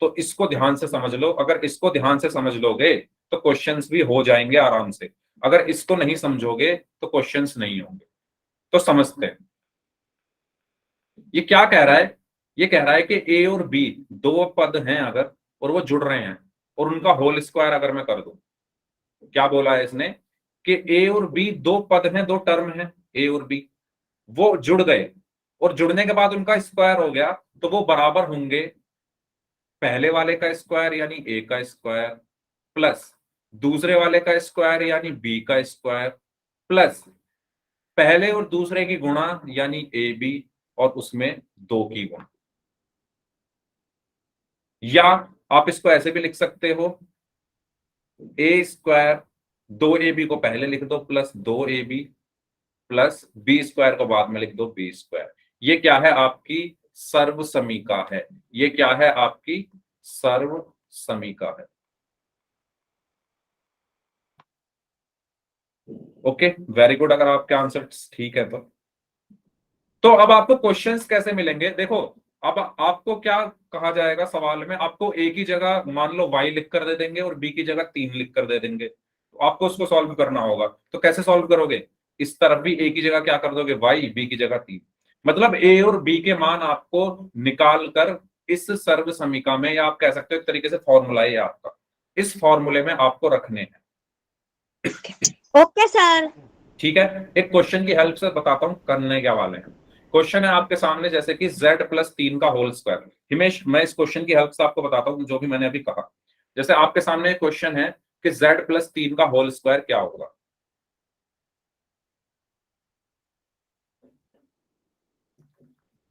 तो इसको ध्यान से समझ लो। अगर इसको ध्यान से समझ लोगे तो क्वेश्चंस भी हो जाएंगे आराम से। अगर इसको नहीं समझोगे तो क्वेश्चंस नहीं होंगे। तो समझते हैं ये क्या कह रहा है। ये कह रहा है कि ए और बी दो पद हैं अगर, और वो जुड़ रहे हैं, और उनका होल स्क्वायर अगर मैं कर दूं, क्या बोला है इसने कि ए और बी दो पद हैं, दो टर्म हैं, ए और बी, वो जुड़ गए और जुड़ने के बाद उनका स्क्वायर हो गया, तो वो बराबर होंगे पहले वाले का स्क्वायर यानी ए का स्क्वायर प्लस दूसरे वाले का स्क्वायर यानी बी का स्क्वायर प्लस पहले और दूसरे की गुणा यानी ए बी और उसमें 2 की गुणा। या आप इसको ऐसे भी लिख सकते हो, ए स्क्वायर 2ab को पहले लिख दो plus 2ab plus B square को बाद में लिख दो बी स्क्वायर। ये क्या है? आपकी सर्व समीका है। ये क्या है? आपकी सर्व समीका है। Okay, very good. अगर आपके आंसर ठीक है तो अब आपको क्वेश्चंस कैसे मिलेंगे? देखो, अब आपको क्या कहा जाएगा सवाल में, आपको ए की जगह मान लो y लिख कर दे देंगे और बी की जगह 3 लिख कर दे देंगे, तो आपको उसको सॉल्व करना होगा। तो कैसे सॉल्व करोगे? इस तरफ भी ए की जगह क्या कर दोगे? y, बी की जगह 3। मतलब ए और बी के मान आपको निकाल कर इस सर्व समीका में, या आप कह सकते हो एक तरीके से फॉर्मूला है आपका, इस फॉर्मूले में आपको रखने हैं। Okay sir. ठीक है, एक क्वेश्चन की हेल्प से बताता हूं करने क्या वाले हैं। क्वेश्चन है आपके सामने जैसे कि z प्लस 3 का होल स्क्वायर। हिमेश, मैं इस क्वेश्चन की हेल्प से आपको बताता हूं जो भी मैंने अभी कहा। जैसे आपके सामने एक क्वेश्चन है कि z प्लस 3 का होल स्क्वायर क्या होगा।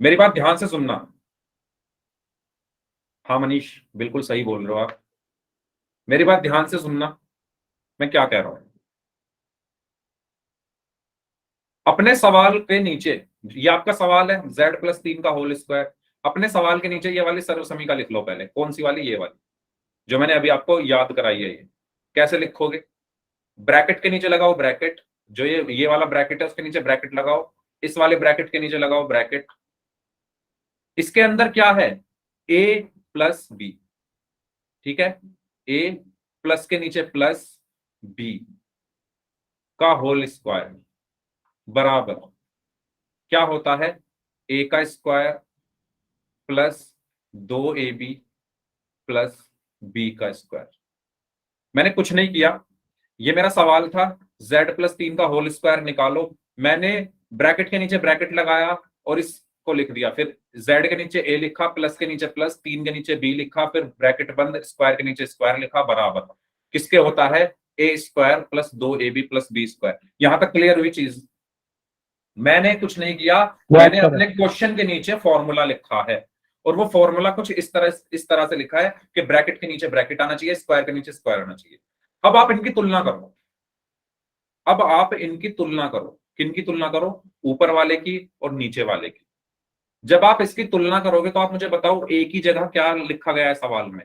मेरी बात ध्यान से सुनना। हाँ मनीष, बिल्कुल सही बोल रहे हो आप। मेरी बात ध्यान से सुनना, मैं क्या कह रहा हूं। अपने सवाल के नीचे, ये आपका सवाल है z प्लस 3 का होल स्क्वायर, अपने सवाल के नीचे ये वाली सर्व समीका लिख लो पहले। कौन सी वाली? ये वाली जो मैंने अभी आपको याद कराई है। ये कैसे लिखोगे? ब्रैकेट के नीचे लगाओ ब्रैकेट, जो ये वाला ब्रैकेट है उसके नीचे ब्रैकेट लगाओ, इस वाले ब्रैकेट के नीचे लगाओ ब्रैकेट। इसके अंदर क्या है? a plus B. ठीक है, a प्लस के नीचे प्लस b का होल स्क्वायर बराबर क्या होता है? a का square plus 2ab plus b का स्क्वायर। मैंने कुछ नहीं किया, ये मेरा सवाल था z प्लस 3 का होल स्क्वायर निकालो। मैंने ब्रैकेट के नीचे ब्रैकेट लगाया और इसको लिख दिया, फिर z के नीचे a लिखा, प्लस के नीचे प्लस, 3 के नीचे b लिखा, फिर ब्रैकेट बंद, स्क्वायर के नीचे स्क्वायर लिखा, बराबर किसके होता है? a square plus 2ab plus b square. यहां तक क्लियर हुई चीज? मैंने कुछ नहीं किया, मैंने अपने क्वेश्चन के नीचे फॉर्मूला लिखा है और वो फॉर्मूला कुछ इस तरह से लिखा है कि ब्रैकेट के नीचे ब्रैकेट आना चाहिए, स्क्वायर के नीचे स्क्वायर आना चाहिए। अब आप इनकी तुलना करो। अब आप इनकी तुलना करो। किनकी तुलना करो? ऊपर वाले की और नीचे वाले की। जब आप इसकी तुलना करोगे तो आप मुझे बताओ ए की जगह क्या लिखा गया है सवाल में?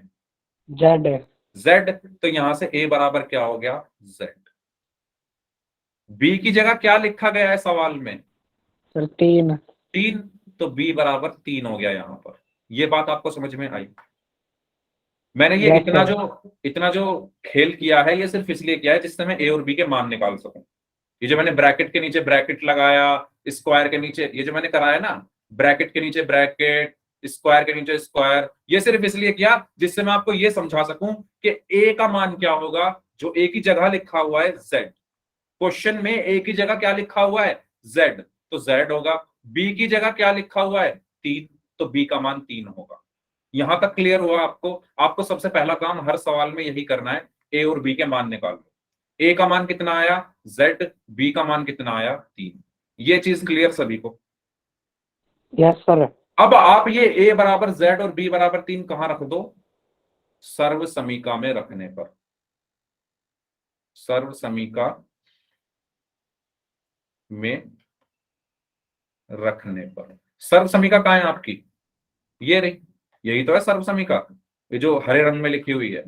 Z। तो यहां से a बराबर क्या हो गया? z। b की जगह क्या लिखा गया है सवाल में? सर 3। 3, तो b बराबर 3 हो गया यहां पर। ये बात आपको समझ में आई? मैंने ये इतना जो खेल किया है ये सिर्फ इसलिए किया है जिससे मैं a और b के मान निकाल सकूं। ये जो मैंने ब्रैकेट के नीचे ब्रैकेट लगाया, स्क्वायर के नीचे, ये जो मैंने कराया ना, ब्रैकेट के नीचे ब्रैकेट, स्क्वायर के नीचे स्क्वायर, ये सिर्फ इसलिए किया जिससे मैं आपको ये समझा सकूं कि a का मान क्या होगा जो a की जगह लिखा हुआ है z। क्वेश्चन में a की जगह क्या लिखा हुआ है? z, तो z होगा। b की जगह क्या लिखा हुआ है? 3, तो b का मान 3 होगा। यहां तक क्लियर हुआ आपको? आपको सबसे पहला काम हर सवाल में यही करना है, a और b के मान निकालो। a का मान कितना आया? z, b का मान कितना आया? 3। ये चीज क्लियर सभी को? Yes sir. अब आप ये a बराबर z और b बराबर 3 कहां रख दो? सर्व समीका में रखने पर। सर्व समीका में रखने पर। सर्व समीका कहां है आपकी? ये रही, यही तो है सर्व समीका, ये जो हरे रंग में लिखी हुई है,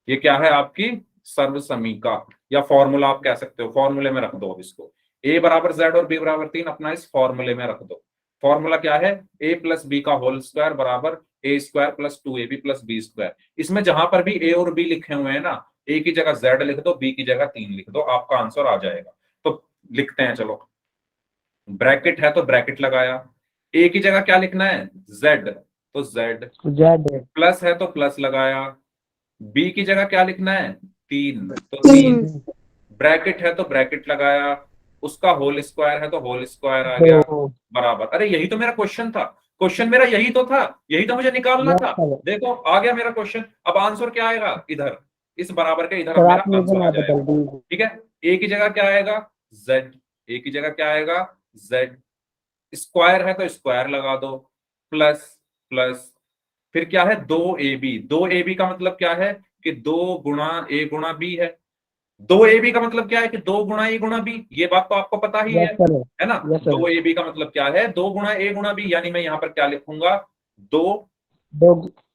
ये क्या है? आपकी सर्व समीका, या फॉर्मूला आप कह सकते हो। फॉर्मूले में रख दो अब इसको। a बराबर z और b बराबर 3 अपना इस फॉर्मूले में रख दो। फॉर्मूला क्या है? a प्लस बी का होल स्क्वायर बराबर a square plus 2ab plus b square. इसमें जहां पर भी a और b लिखे हुए हैं ना, a की जगह z लिख दो, b की जगह 3 लिख दो, आपका आंसर आ जाएगा। तो लिखते हैं, चलो। ब्रैकेट है तो ब्रैकेट लगाया, a की जगह क्या लिखना है? z, तो z। Z। प्लस है तो प्लस लगाया, b की जगह क्या लिखना है? 3, तो 3 3 ब्रैकेट है तो ब्रैकेट लगाया, उसका होल स्क्वायर है तो होल स्क्वायर आ गया दो। बराबर। अरे यही तो मेरा क्वेश्चन था, क्वेश्चन मेरा यही तो था, यही तो मुझे निकालना यस था। सर। देखो आ गया मेरा क्वेश्चन। अब आंसर क्या आएगा, इधर इस बराबर के इधर अब सर मेरा आपने आंसर आ इतना जाएगा। बदल दी। ठीक है, ए की जगह क्या आएगा z, ए की जगह क्या आएगा z, स्क्वायर है तो स्क्वायर लगा दो, प्लस प्लस, फिर क्या है 2ab, 2ab का मतलब क्या है कि 2 गुणा a गुणा b है। 2ab का मतलब क्या है कि 2 गुणा a गुणा b, ये बात तो आपको पता ही यस सर। है ना। Yes sir. 2ab का मतलब क्या है, 2 गुणा a गुणा b, यानी मैं यहां पर क्या लिखूंगा 2 दो।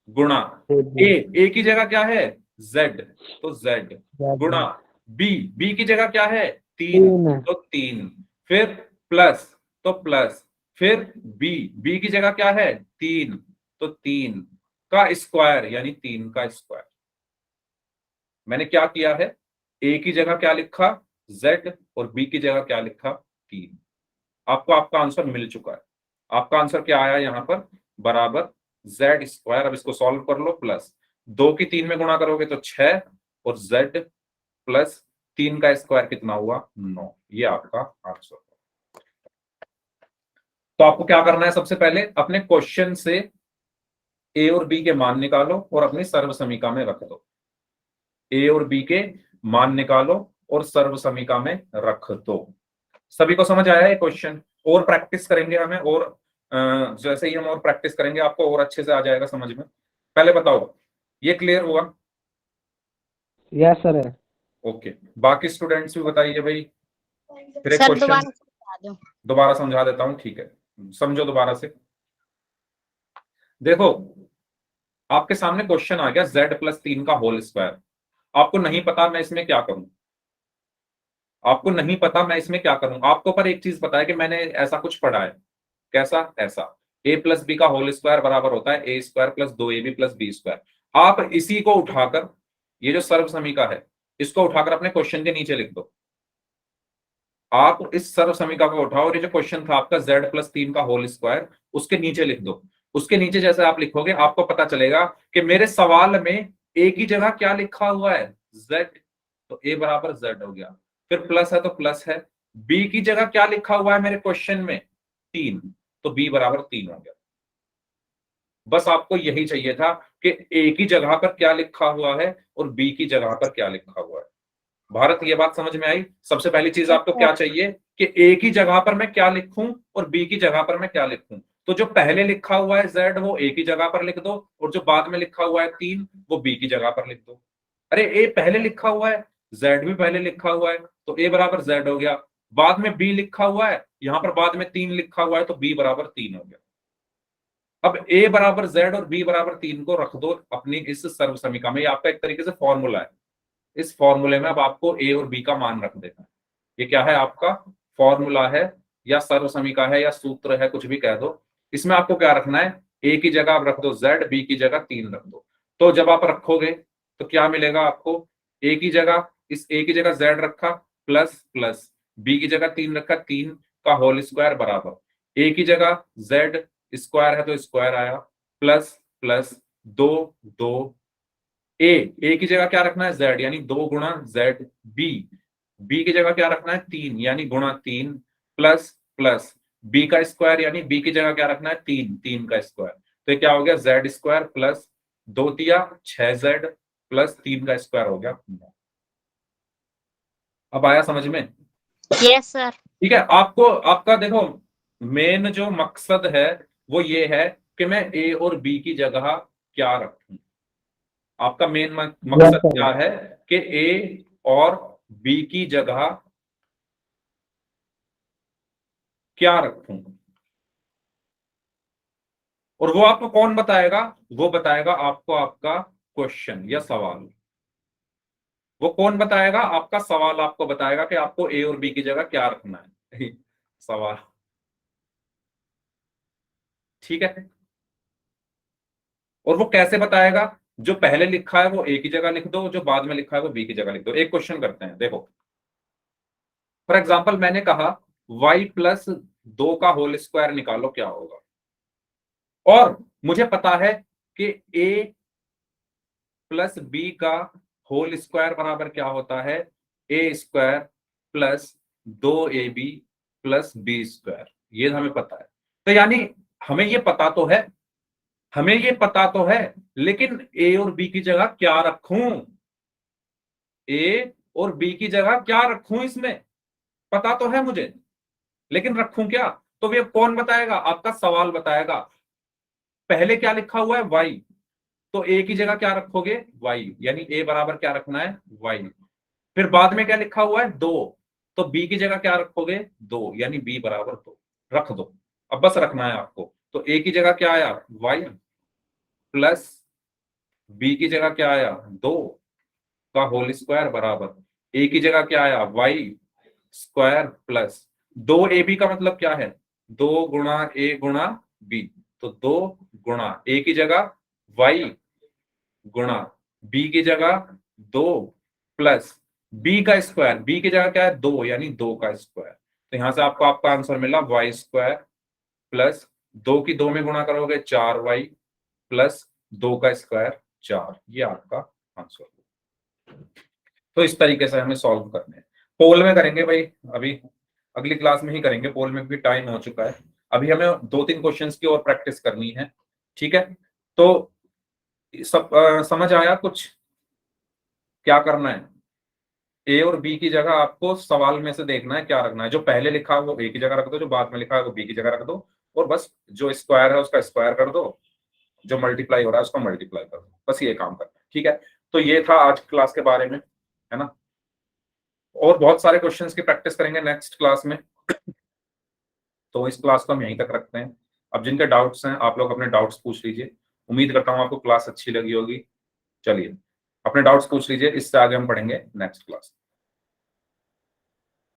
गुणा जी। ए की जगह क्या है z, तो z गुणा b की जगह क्या है 3, 3। तो 3, फिर प्लस, तो प्लस, फिर b की जगह क्या है 3, तो 3 का स्क्वायर यानी 3 का स्क्वायर। मैंने क्या किया है, ए की जगह क्या लिखा z और b की जगह क्या लिखा 3। आपको आपका आंसर मिल चुका है। आपका आंसर क्या आया यहाँ पर, बराबर z स्क्वायर। अब इसको सॉल्व कर लो, प्लस 2 की 3 में गुणा करोगे तो 6, और z प्लस 3 का स्क्वायर कितना हुआ 9। ये आपका आंसर। तो आपको क्या करना है, सबसे पहले अपने क्वेश्चन से ए और बी के मान निकालो और अपनी सर्व समीका में रख दो। ए और बी के मान निकालो और सर्व समीका में रख दो। सभी को समझ आया ये क्वेश्चन। और प्रैक्टिस करेंगे हमें, और जैसे ही हम और प्रैक्टिस करेंगे आपको और अच्छे से आ जाएगा समझ में। पहले बताओ ये क्लियर हुआ। Yes sir. ओके, बाकी स्टूडेंट्स भी बताइए भाई। फिर एक सर क्वेश्चन दोबारा समझा दो। दोबारा समझा देता हूं, ठीक है, समझो दोबारा से। देखो आपके सामने क्वेश्चन आ गया z प्लस 3 का होल स्क्वायर। आपको नहीं पता मैं इसमें क्या करूं, आपको नहीं पता मैं इसमें क्या करूं। आपको पर एक चीज पता है कि मैंने ऐसा कुछ पढ़ा है। कैसा, ऐसा a प्लस बी का होल स्क्वायर बराबर होता है a square plus 2ab plus B square. आप इसी को उठाकर, ये जो सर्व समीका है इसको उठाकर अपने क्वेश्चन के नीचे लिख दो। आप इस सर्व समीका को उठाओ और ये जो क्वेश्चन था आपका z प्लस 3 का होल स्क्वायर, उसके नीचे लिख दो। उसके नीचे जैसे आप लिखोगे आपको पता चलेगा कि मेरे सवाल में a की जगह क्या लिखा हुआ है z, तो a बराबर z हो गया। फिर प्लस है तो प्लस है, b की जगह क्या लिखा हुआ है मेरे क्वेश्चन में 3, तो b बराबर 3 हो गया। बस आपको यही चाहिए था कि a की जगह पर क्या लिखा हुआ है और b की जगह पर क्या लिखा हुआ है। भारत, ये बात समझ में आई। सबसे पहली चीज आपको क्या चाहिए कि a की जगह पर मैं क्या लिखूं और b की जगह पर मैं क्या लिखूं। तो जो पहले लिखा हुआ है z वो a की जगह पर लिख दो, और जो बाद में लिखा हुआ है 3 वो b की जगह पर लिख दो। अरे a पहले लिखा हुआ है, z भी पहले लिखा हुआ है, तो a बराबर z हो गया। बाद में b लिखा हुआ है, यहां पर बाद में 3 लिखा हुआ है, तो b बराबर 3 हो गया। अब a बराबर z और b बराबर 3 को रख दो अपनी इस सर्व समीका में। ये आपका एक तरीके से फॉर्मूला है। इस फॉर्मूले में अब आपको a और b का मान रख देना है। ये क्या है, आपका फॉर्मूला है या सर्व समीका है या सूत्र है, कुछ भी कह दो। इसमें आपको क्या रखना है, a की जगह आप रख दो z, b की जगह 3 रख दो। तो जब आप रखोगे तो क्या मिलेगा आपको, a की जगह, इस a की जगह z रखा प्लस प्लस, b की जगह 3 रखा, 3 का होल स्क्वायर बराबर, a की जगह z स्क्वायर है तो स्क्वायर आया, प्लस प्लस 2 2, ए की जगह क्या रखना है z, यानी 2 गुणा z, बी की जगह क्या रखना है 3 यानी गुणा 3, प्लस प्लस b का स्क्वायर यानी b की जगह क्या रखना है 3, 3 का स्क्वायर। तो ये क्या हो गया z स्क्वायर प्लस 2 तिया 6z प्लस 3 का स्क्वायर हो गया 9। अब आया समझ में। Yes sir. ठीक है, आपको आपका देखो मेन जो मकसद है वो ये है कि मैं a और b की जगह क्या रखूं। आपका मेन यस मकसद सर। क्या है कि ए और बी की जगह क्या रखूं, और वो आपको कौन बताएगा, वो बताएगा आपको आपका क्वेश्चन या सवाल। वो कौन बताएगा, आपका सवाल आपको बताएगा कि आपको ए और बी की जगह क्या रखना है सवाल। ठीक है, और वो कैसे बताएगा, जो पहले लिखा है वो ए की जगह लिख दो, जो बाद में लिखा है वो बी की जगह लिख दो। एक क्वेश्चन करते हैं, देखो फॉर एग्जाम्पल मैंने कहा y प्लस 2 का होल स्क्वायर निकालो क्या होगा, और मुझे पता है कि a प्लस बी का होल स्क्वायर बराबर क्या होता है, a square plus 2ab plus B square, ये हमें पता है। तो यानी हमें ये पता तो है, हमें ये पता तो है, लेकिन ए और बी की जगह क्या रखूं, ए और बी की जगह क्या रखूं, इसमें पता तो है मुझे, लेकिन रखूं क्या, तो ये कौन बताएगा, आपका सवाल बताएगा। पहले क्या लिखा हुआ है, y, तो a की जगह क्या रखोगे, y, यानी a बराबर क्या रखना है, y। फिर बाद में क्या लिखा हुआ है, 2, तो b की जगह क्या रखोगे, 2, यानी b बराबर 2 रख दो। अब बस रखना है आपको, तो a की जगह क्या आया, y, प्लस b की जगह क्या आया, 2 का होल स्क्वायर बराबर a की जगह क्या आया, y स्क्वायर प्लस 2ab का मतलब क्या है, 2 गुणा a गुणा b, तो 2 गुणा a की जगह y गुणा b की जगह 2 प्लस b का स्क्वायर, b की जगह क्या है, 2, यानी 2 का स्क्वायर। तो यहां से आपको आपका आंसर मिला y स्क्वायर प्लस 2 की 2 में गुणा करोगे 4y प्लस 2 का स्क्वायर 4, ये आपका आंसर। तो इस तरीके से हमें सॉल्व करने हैं। पोल में करेंगे भाई, अभी अगली क्लास में ही करेंगे पोल में, भी टाइम हो चुका है। अभी हमें 2-3 क्वेश्चंस की और प्रैक्टिस करनी है, ठीक है। तो सब समझ आया कुछ, क्या करना है, ए और बी की जगह आपको सवाल में से देखना है क्या रखना है, जो पहले लिखा है वो ए की जगह रख दो, जो बाद में लिखा है वो बी की जगह रख दो, और बस जो स्क्वायर है उसका स्क्वायर कर दो, जो मल्टीप्लाई हो रहा है उसका मल्टीप्लाई कर दो, बस ये काम करना है, ठीक है। तो ये था आज क्लास के बारे में, है ना। और बहुत सारे क्वेश्चंस की प्रैक्टिस करेंगे नेक्स्ट क्लास में। तो इस क्लास को हम यहीं तक रखते हैं। अब जिनके डाउट्स हैं आप लोग अपने डाउट्स पूछ लीजिए, उम्मीद करता हूँ आपको क्लास अच्छी लगी होगी। चलिए अपने डाउट्स पूछ लीजिए, इससे आगे हम पढ़ेंगे नेक्स्ट क्लास।